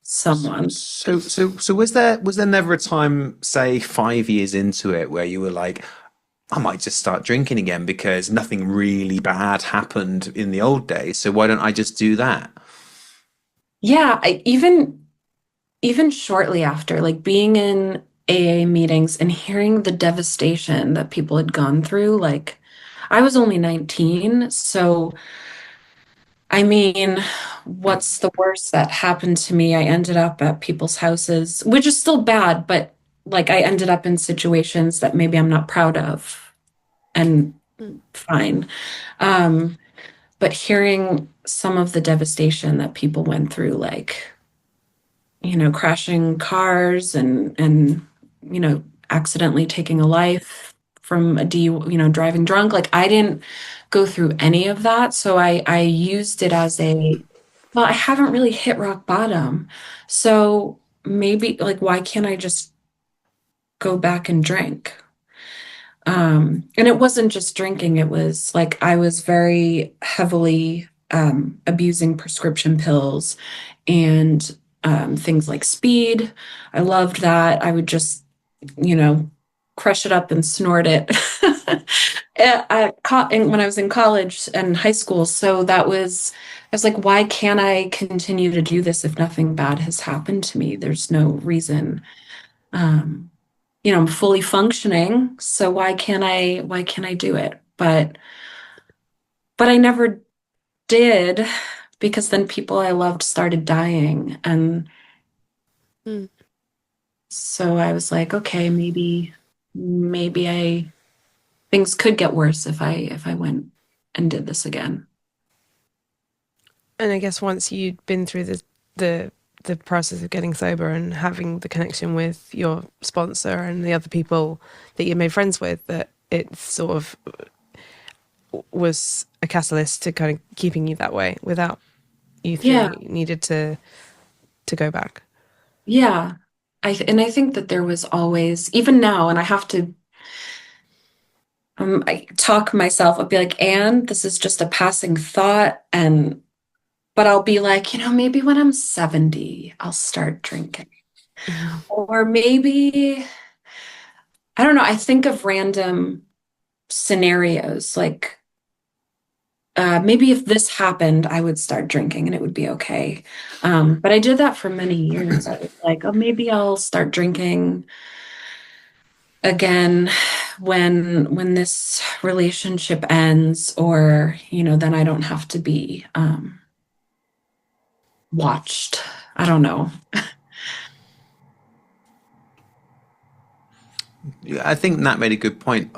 someone. So was there never a time, say 5 years into it, where you were like, I might just start drinking again because nothing really bad happened in the old days, so why don't I just do that? Yeah, even shortly after, like being in AA meetings and hearing the devastation that people had gone through, like I was only 19, so I mean, what's the worst that happened to me? I ended up at people's houses, which is still bad, but like I ended up in situations that maybe I'm not proud of and Mm. fine. Um, but hearing some of the devastation that people went through, like crashing cars and accidentally taking a life from driving drunk. Like I didn't go through any of that, so I used it as well, I haven't really hit rock bottom. So maybe like why can't I just go back and drink? And it wasn't just drinking, it was like I was very heavily abusing prescription pills and things like speed. I loved that. I would just, you know, crush it up and snort it. When I was in college and high school. So I was like, why can't I continue to do this if nothing bad has happened to me? There's no reason. Um, I'm fully functioning, so why can't I do it? But I never did because then people I loved started dying. And Mm. so I was like, okay, maybe I things could get worse if I went and did this again. And I guess once you'd been through the the process of getting sober and having the connection with your sponsor and the other people that you made friends with, that it sort of was a catalyst to kind of keeping you that way without you Yeah, feeling you needed to go back. yeah. I think that there was always, even now, and I have to I talk myself, I'll be like, Anne, this is just a passing thought, and but I'll be like, maybe when I'm 70, I'll start drinking. Or maybe, I don't know, I think of random scenarios like maybe if this happened, I would start drinking and it would be okay. But I did that for many years. I was like, oh, maybe I'll start drinking again when this relationship ends, or then I don't have to be watched. I don't know. Yeah, I think Nat made a good point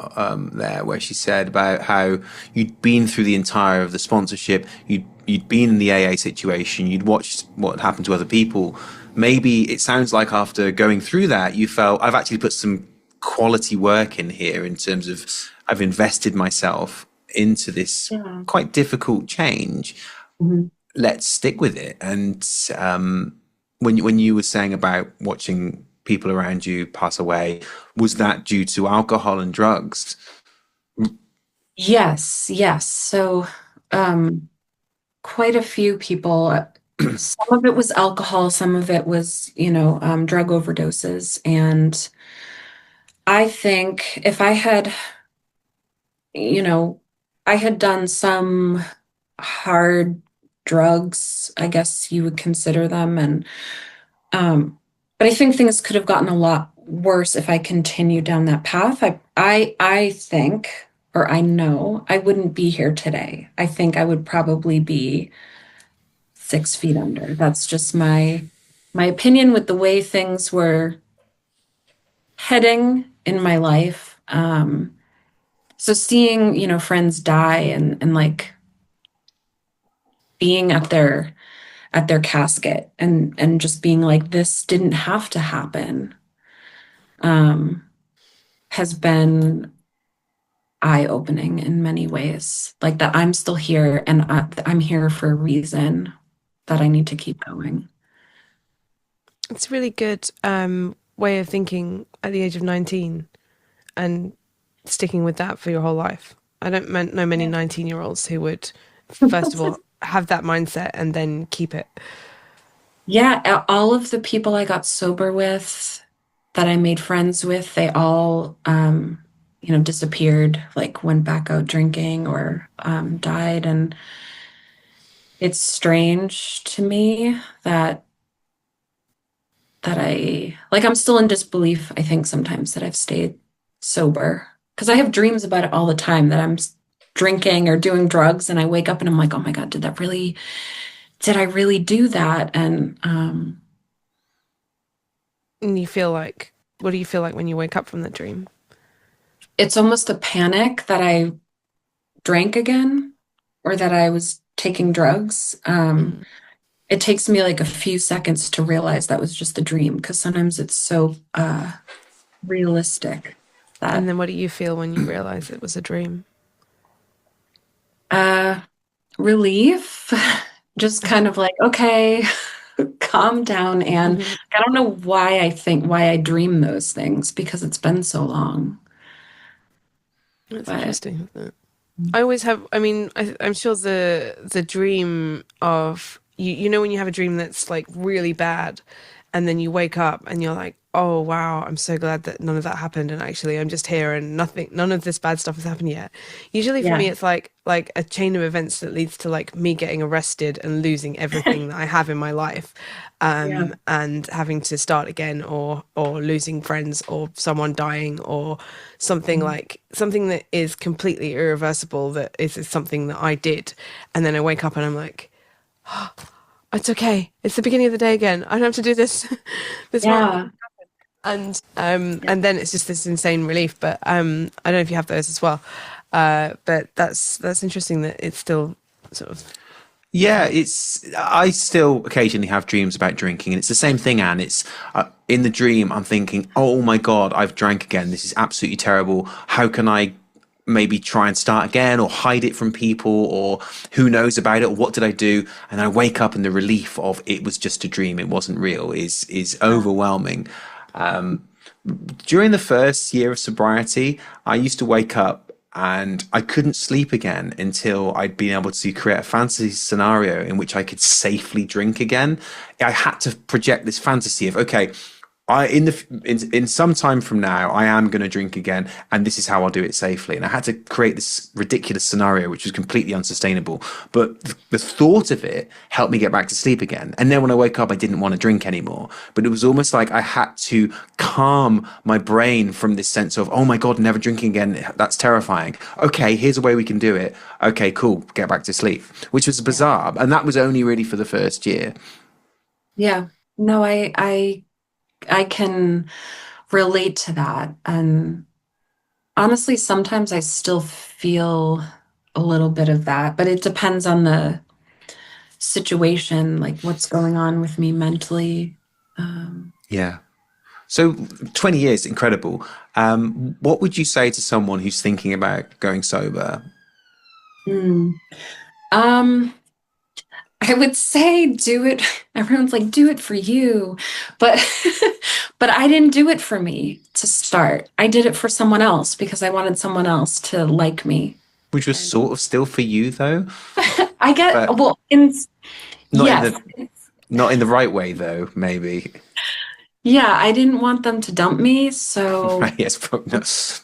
there, where she said about how you'd been through the entire of the sponsorship, you'd been in the AA situation, you'd watched what happened to other people. Maybe it sounds like after going through that, you felt I've actually put some quality work in here in terms of I've invested myself into this Yeah. quite difficult change. Mhm. Let's stick with it. And when you were saying about watching people around you pass away, was that due to alcohol and drugs? Yes, yes. So, um, quite a few people. Some of it was alcohol, some of it was, drug overdoses. And I think if you know, I had done some hard drugs, I guess you would consider them. And but I think things could have gotten a lot worse if I continued down that path. I think, or I know, I wouldn't be here today. I think I would probably be 6 feet under. That's just my opinion with the way things were heading in my life. So seeing, friends die and like being at their casket and just being like, this didn't have to happen, has been eye-opening in many ways. Like that I'm still here and I'm here for a reason that I need to keep going. It's a really good way of thinking at the age of 19 and sticking with that for your whole life. I don't know many 19-year-olds who would, first of all, have that mindset and then keep it. Yeah, all of the people I got sober with, that I made friends with, they all, disappeared, like went back out drinking or died. And it's strange to me that I'm still in disbelief, I think sometimes that I've stayed sober because I have dreams about it all the time that I'm drinking or doing drugs and I wake up and I'm like, oh my God, did I really do that? And And you feel like, what do you feel like when you wake up from that dream? it's almost a panic that I drank again or that I was taking drugs. It takes me like a few seconds to realize that was just a dream because sometimes it's so realistic that And then what do you feel when you realize it was a dream? relief, just kind of like, okay, calm down. And I don't know why I dream those things because it's been so long. That's But interesting, isn't it? I always have, I mean, I'm sure the dream of, you know, when you have a dream that's like really bad and then you wake up and you're like, oh wow, I'm so glad that none of that happened and actually I'm just here and none of this bad stuff has happened yet. Usually for yeah, me it's like a chain of events that leads to like me getting arrested and losing everything that I have in my life, yeah, and having to start again or losing friends or someone dying or something like something that is completely irreversible that is something that I did, and then I wake up and I'm like, it's okay. It's the beginning of the day again. I don't have to do this. This won't. yeah. And then it's just this insane relief. But I don't know if you have those as well. But that's interesting that it's still sort of. Yeah, I still occasionally have dreams about drinking, and it's the same thing, Anne. It's in the dream, I'm thinking, oh my God, I've drank again. This is absolutely terrible. How can I maybe try and start again or hide it from people or who knows about it or what did I do? And I wake up and the relief of it was just a dream, it wasn't real is overwhelming. During the first year of sobriety, I used to wake up and I couldn't sleep again until I'd been able to create a fantasy scenario in which I could safely drink again. I had to project this fantasy of, okay, in some time from now, I am going to drink again, and this is how I'll do it safely. And I had to create this ridiculous scenario, which was completely unsustainable. But the thought of it helped me get back to sleep again. And then when I woke up, I didn't want to drink anymore. But it was almost like I had to calm my brain from this sense of, oh my God, never drinking again. That's terrifying. Okay, here's a way we can do it. Okay, cool. Get back to sleep, which was bizarre. And that was only really for the first year. Yeah. No, I can relate to that. And honestly, sometimes I still feel a little bit of that, but it depends on the situation, like what's going on with me mentally. Yeah. So 20 years, incredible. What would you say to someone who's thinking about going sober? Hmm. Um, I would say do it. Everyone's like, do it for you. But but I didn't do it for me to start. I did it for someone else because I wanted someone else to like me. Which was sort of still for you though, I get, but well, in not in yes. the right way though, maybe. Yeah, I didn't want them to dump me, so Yes,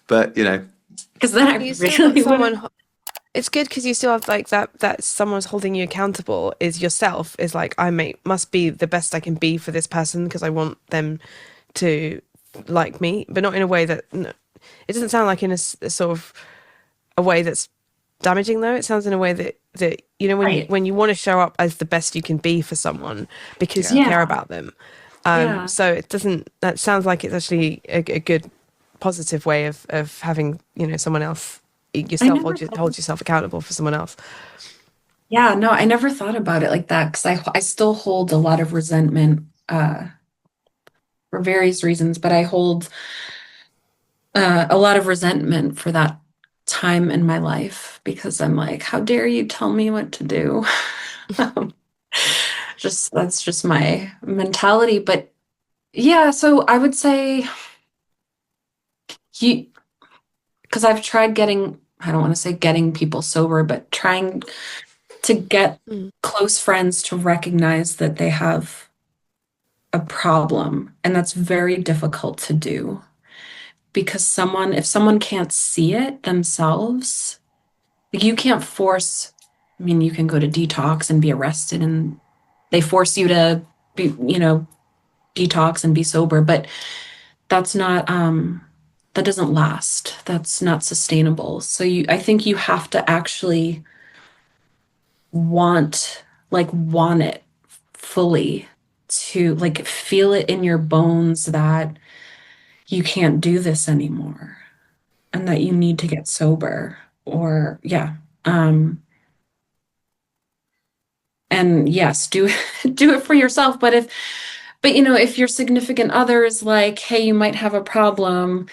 but you know, because then I You still got really would have. someone. it's good because you still have like that someone's holding you accountable is yourself, is like must be the best I can be for this person because I want them to like me, but not in a way that no, it doesn't sound like in a sort of a way that's damaging though. It sounds in a way that you know Right. when you want to show up as the best you can be for someone because you Yeah. care Yeah. about them. Yeah. So it doesn't. That sounds like it's actually a good, positive way of having someone else I yourself never hold yourself accountable for someone else. Yeah, no, I never thought about it like that because I still hold a lot of resentment for various reasons, but I hold a lot of resentment for that time in my life because I'm like, how dare you tell me what to do? Just that's just my mentality. But yeah, so I would say you because I've tried getting, I don't want to say getting people sober, but trying to get Mm. close friends to recognize that they have a problem. And that's very difficult to do because if someone can't see it themselves, like you can't force, I mean, you can go to detox and be arrested and they force you to be, detox and be sober, but that's not, that doesn't last. That's not sustainable. So I think you have to actually want it fully to like feel it in your bones that you can't do this anymore and that you need to get sober or yeah. And yes, do do it for yourself. But if your significant other is like, hey, you might have a problem,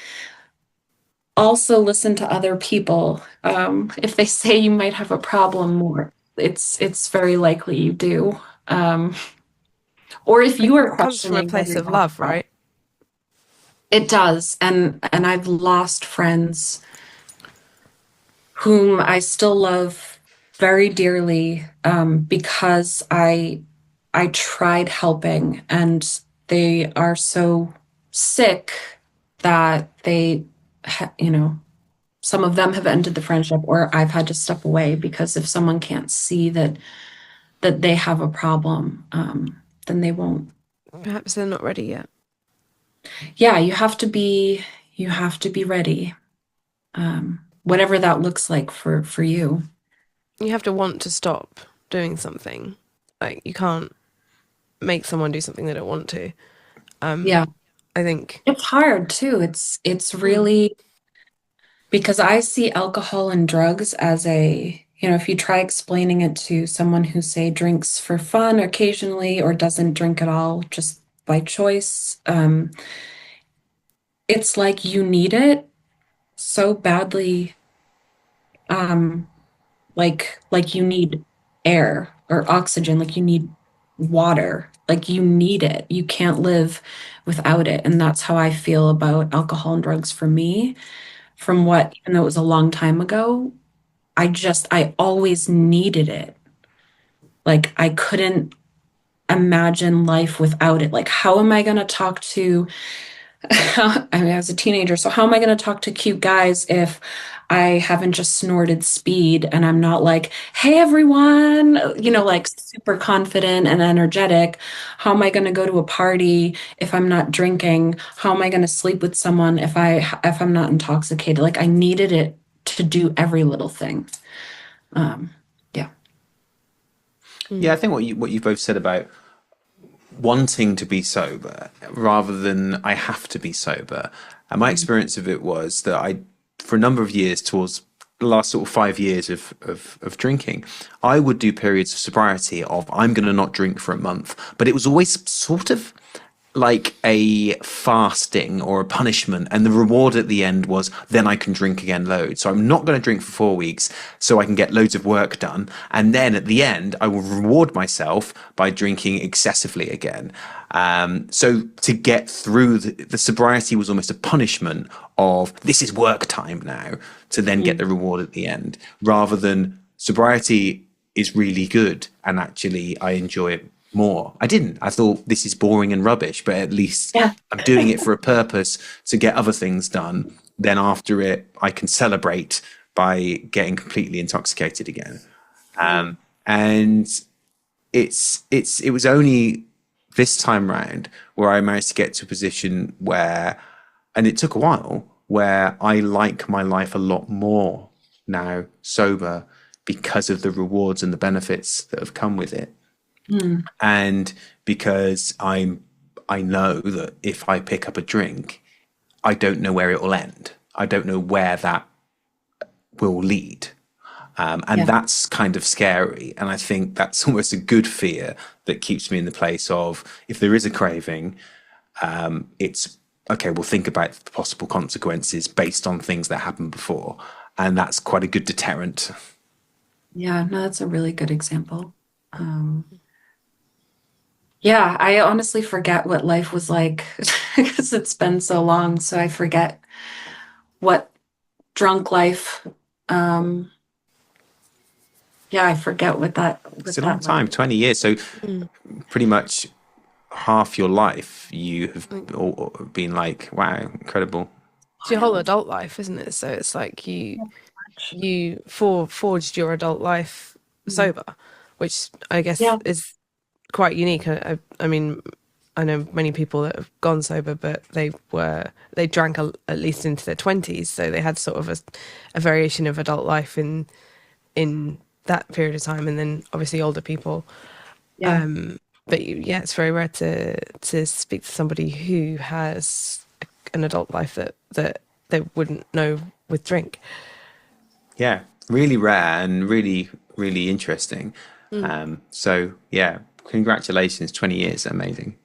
also listen to other people. If they say you might have a problem more, it's very likely you do. Or if you are It comes from a questioning whether place you of have a love, problem, right? it does. And I've lost friends whom I still love very dearly, because I tried helping and they are so sick that some of them have ended the friendship or I've had to step away because if someone can't see that they have a problem, then they won't. Perhaps they're not ready yet. Yeah, you have to be ready, whatever that looks like for you. You have to want to stop doing something. Like you can't make someone do something they don't want to. Yeah, I think. it's hard too. It's Mm. really because I see alcohol and drugs as if you try explaining it to someone who, say, drinks for fun occasionally or doesn't drink at all just by choice, it's like you need it so badly, um, like you need air or oxygen, like you need water, like you need it. You can't live without it. And that's how I feel about alcohol and drugs for me. From what, even though it was a long time ago, I always needed it. Like I couldn't imagine life without it. Like, how am I going to talk to, I mean, as a teenager, so how am I going to talk to cute guys if I haven't just snorted speed and I'm not like, hey, everyone, like super confident and energetic? How am I going to go to a party if I'm not drinking? How am I going to sleep with someone if I'm not intoxicated? Like, I needed it to do every little thing. Yeah. Yeah, I think what you've both said about wanting to be sober rather than I have to be sober. And my experience of it was that for a number of years, towards the last sort of 5 years of drinking, I would do periods of sobriety of I'm going to not drink for a month, but it was always sort of like a fasting or a punishment, and the reward at the end was then I can drink again loads. So I'm not going to drink for 4 weeks so I can get loads of work done, and then at the end I will reward myself by drinking excessively again. So to get through the sobriety was almost a punishment of this is work time now, to then get the reward at the end, rather than sobriety is really good and actually I enjoy it more. I didn't. I thought this is boring and rubbish, but at least Yeah. I'm doing it for a purpose to get other things done. Then after it, I can celebrate by getting completely intoxicated again. And it was only this time round where I managed to get to a position where, and it took a while, where I like my life a lot more now sober because of the rewards and the benefits that have come with it. And because I know that if I pick up a drink, I don't know where it will end. I don't know where that will lead. And that's kind of scary. And I think that's almost a good fear that keeps me in the place of, if there is a craving, it's okay, we'll think about the possible consequences based on things that happened before. And that's quite a good deterrent. Yeah, no, that's a really good example. Yeah, I honestly forget what life was like because it's been so long. So I forget what drunk life. Yeah, I forget what It's a long time, 20 years. So pretty much half your life you have been like, wow, incredible. It's your whole adult life, isn't it? So it's like you forged your adult life sober, which I guess Yeah, is quite unique. I mean, I know many people that have gone sober, but they drank at least into their 20s, so they had sort of a variation of adult life in that period of time, and then obviously older people. yeah. But yeah, it's very rare to speak to somebody who has an adult life that they wouldn't know with drink. Yeah, really rare and really, really interesting. So yeah, congratulations, 20 years, amazing.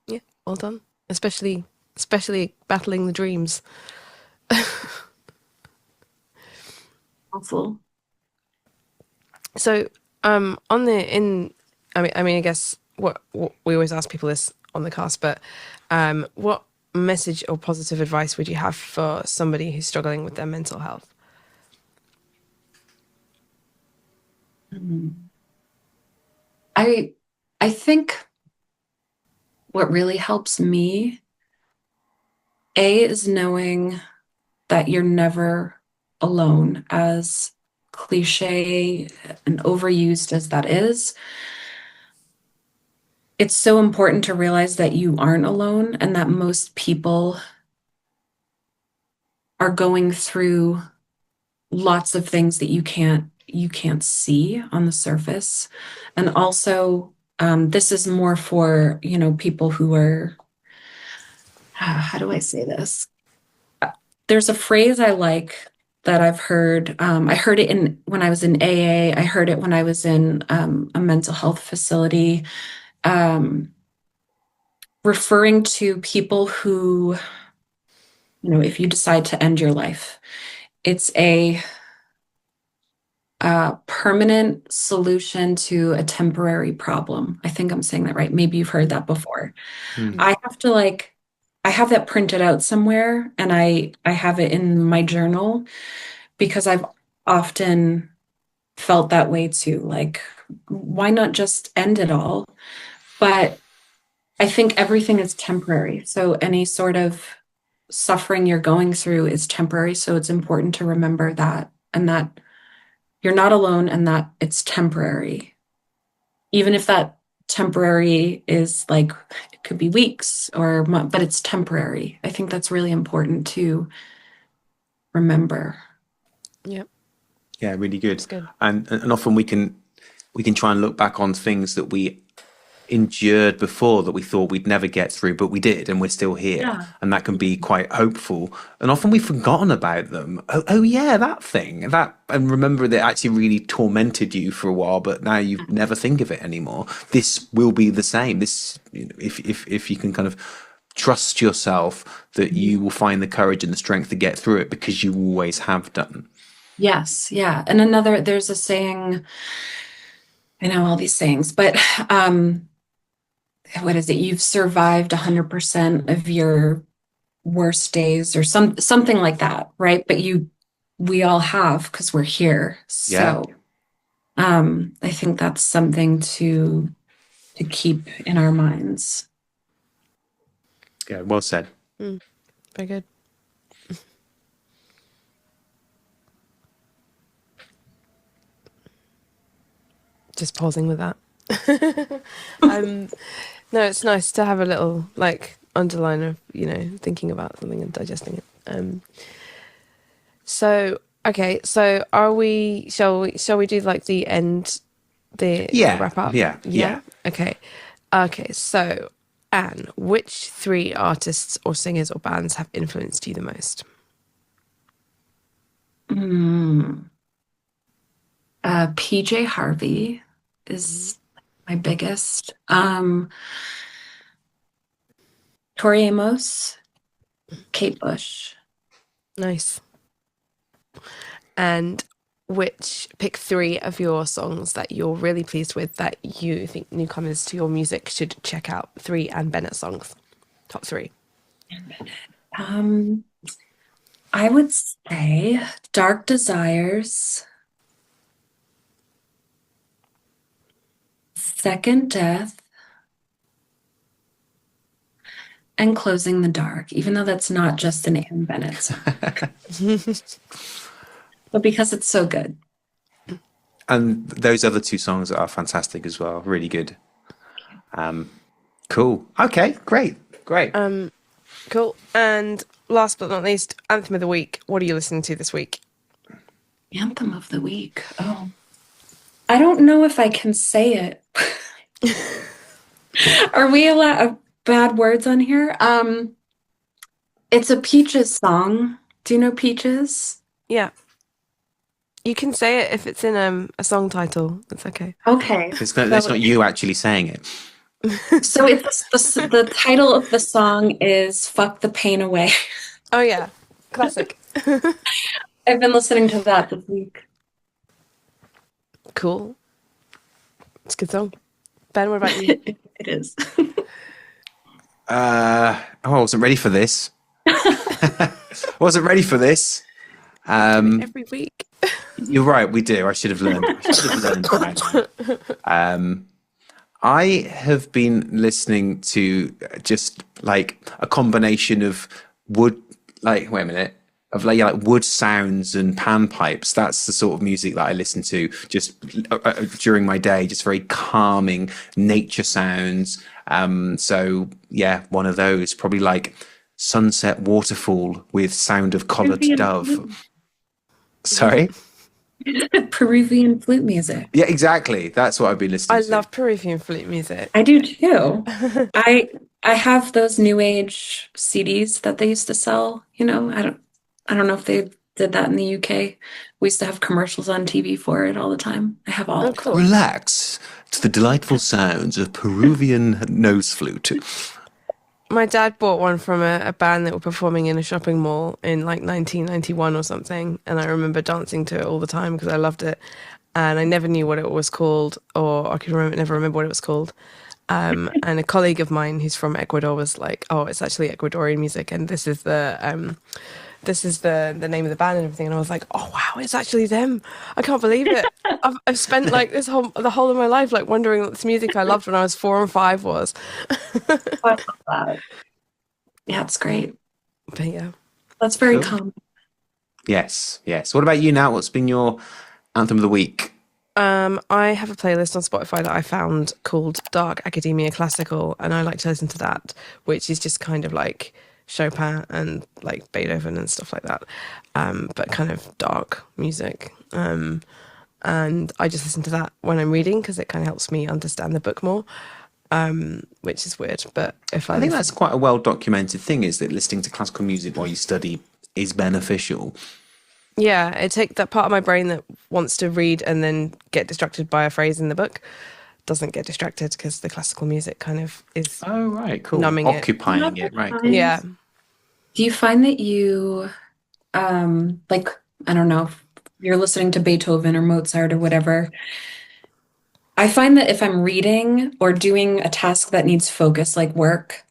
Yeah, well done. Especially battling the dreams. Awful. So, on the in, I mean, I guess what we always ask people this on the cast, but what message or positive advice would you have for somebody who's struggling with their mental health? I I think what really helps me, is knowing that you're never alone, as cliche and overused as that is. It's so important to realize that you aren't alone and that most people are going through lots of things that you can't see on the surface. And also, this is more for, people who are, how do I say this? There's a phrase I like that I've heard. I heard it when I was in AA. I heard it when I was in a mental health facility, um, referring to people who, if you decide to end your life, it's a permanent solution to a temporary problem. I think I'm saying that right. Maybe you've heard that before. Mm. I have to I have that printed out somewhere, and I have it in my journal because I've often felt that way too. Like, why not just end it all? But I think everything is temporary. So any sort of suffering you're going through is temporary. So it's important to remember that, and that you're not alone, and that it's temporary. Even if that temporary is like, it could be weeks or but it's temporary. I think that's really important to remember. Yep, Yeah, really good. that's good. And often we can try and look back on things that we endured before that we thought we'd never get through, but we did, and we're still here. Yeah. And that can be quite hopeful. And often we've forgotten about them. Oh yeah, that thing. And remember that actually really tormented you for a while, but now you never think of it anymore. This will be the same. This, if you can kind of trust yourself that you will find the courage and the strength to get through it because you always have done. Yes, yeah. And there's a saying, I know all these sayings, but what is it? You've survived 100% of your worst days, or something like that, right? But we all have, because we're here. Yeah. So I think that's something to keep in our minds. Yeah, well said. Very good. Just pausing with that. No, it's nice to have a little like underline of, thinking about something and digesting it. So okay, so shall we do like the end, the Yeah, wrap up? yeah, yeah. Okay. Okay, so Anne, which three artists or singers or bands have influenced you the most? Mm. PJ Harvey is my biggest. Tori Amos, Kate Bush. Nice. And pick three of your songs that you're really pleased with that you think newcomers to your music should check out. Three Anne Bennett songs. Top three. Um, I would say Dark Desires, Second Death, and Closing the Dark, even though that's not just an Anne Bennett song. But because it's so good. And those other two songs are fantastic as well. Really good. Cool. Okay, great. Cool. And last but not least, Anthem of the Week. What are you listening to this week? Anthem of the Week. Oh. I don't know if I can say it. Are we allowed bad words on here? It's a Peaches song. Do you know Peaches? Yeah. You can say it if it's in a song title. It's okay. Okay. It's not you actually saying it. So it's the title of the song is Fuck the Pain Away. Oh yeah. Classic. I've been listening to that this week. Cool. It's a good song. Ben, what about you? It is. I wasn't ready for this. Wasn't ready for this. Every week. You're right, we do. I should have learned. By now. I have been listening to just like a combination of wood, like, wait a minute, of like wood sounds and panpipes. That's the sort of music that I listen to just during my day, just very calming nature sounds. So yeah, one of those, probably like sunset waterfall with sound of collared dove. Sorry? Peruvian flute music. Yeah, exactly. That's what I've been listening to. I love Peruvian flute music. I do too. I have those new age CDs that they used to sell. I don't know if they did that in the UK. We used to have commercials on TV for it all the time. I have all. Oh, cool. Relax to the delightful sounds of Peruvian nose flute. My dad bought one from a band that were performing in a shopping mall in like 1991 or something, and I remember dancing to it all the time because I loved it, and I never knew what it was called, or I could never remember what it was called. And a colleague of mine who's from Ecuador was like, "Oh, it's actually Ecuadorian music, and this is the name of the band and everything." And I was like, "Oh wow, it's actually them! I can't believe it." I've spent like the whole of my life like wondering what this music I loved when I was 4 and 5 was. I love that. Yeah, it's great. But yeah, That's very Cool. common. Yes. What about you now? What's been your anthem of the week? I have a playlist on Spotify that I found called Dark Academia Classical, and I like to listen to that, which is just kind of like Chopin and like Beethoven and stuff like that, but kind of dark music. And I just listen to that when I'm reading because it kind of helps me understand the book more, which is weird. But if I think that's quite a well documented thing, is that listening to classical music while you study is beneficial. yeah, it takes that part of my brain that wants to read and then get distracted by a phrase in the book doesn't get distracted because the classical music kind of is Oh, right, cool. numbing it. Occupying it, right. Cool. Yeah. Do you find that you, like, I don't know, if you're listening to Beethoven or Mozart or whatever? I find that if I'm reading or doing a task that needs focus, like work,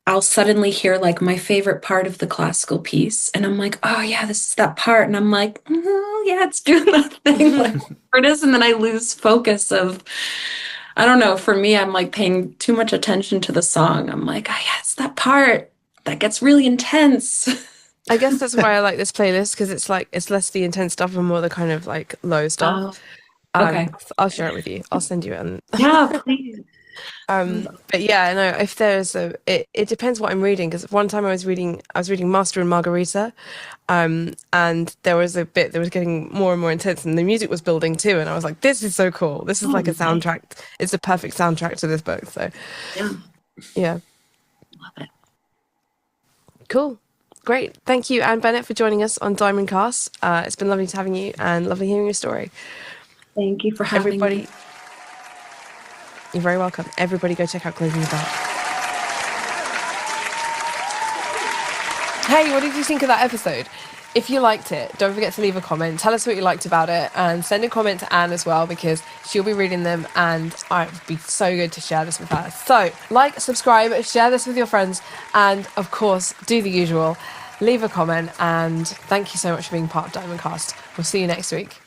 I'll suddenly hear like my favorite part of the classical piece, and I'm like, oh yeah, this is that part, and I'm like, yeah, it's doing that thing, like whatever it is, and then I lose focus of, I don't know. For me, I'm like paying too much attention to the song. I'm like, oh yeah, it's that part that gets really intense. I guess that's why I like this playlist because it's like it's less the intense stuff and more the kind of like low stuff. Okay. I'll share it with you. I'll send you it. Yeah, please. But yeah, no, if there's it depends what I'm reading, because one time I was reading Master and Margarita, and there was a bit that was getting more and more intense, and the music was building too, and I was like, this is so cool. This is like a soundtrack. It's the perfect soundtrack to this book. So yeah. Love it. Cool. Great. Thank you, Anne Bennett, for joining us on Diamond Cast. It's been lovely having you and lovely hearing your story. Thank you for having me. You're very welcome. Everybody go check out Closing the Dark. Hey, what did you think of that episode? If you liked it, don't forget to leave a comment. Tell us what you liked about it, and send a comment to Anne as well, because she'll be reading them, and it would be so good to share this with her. So, like, subscribe, share this with your friends, and of course, do the usual. Leave a comment, and thank you so much for being part of Diamond Cast. We'll see you next week.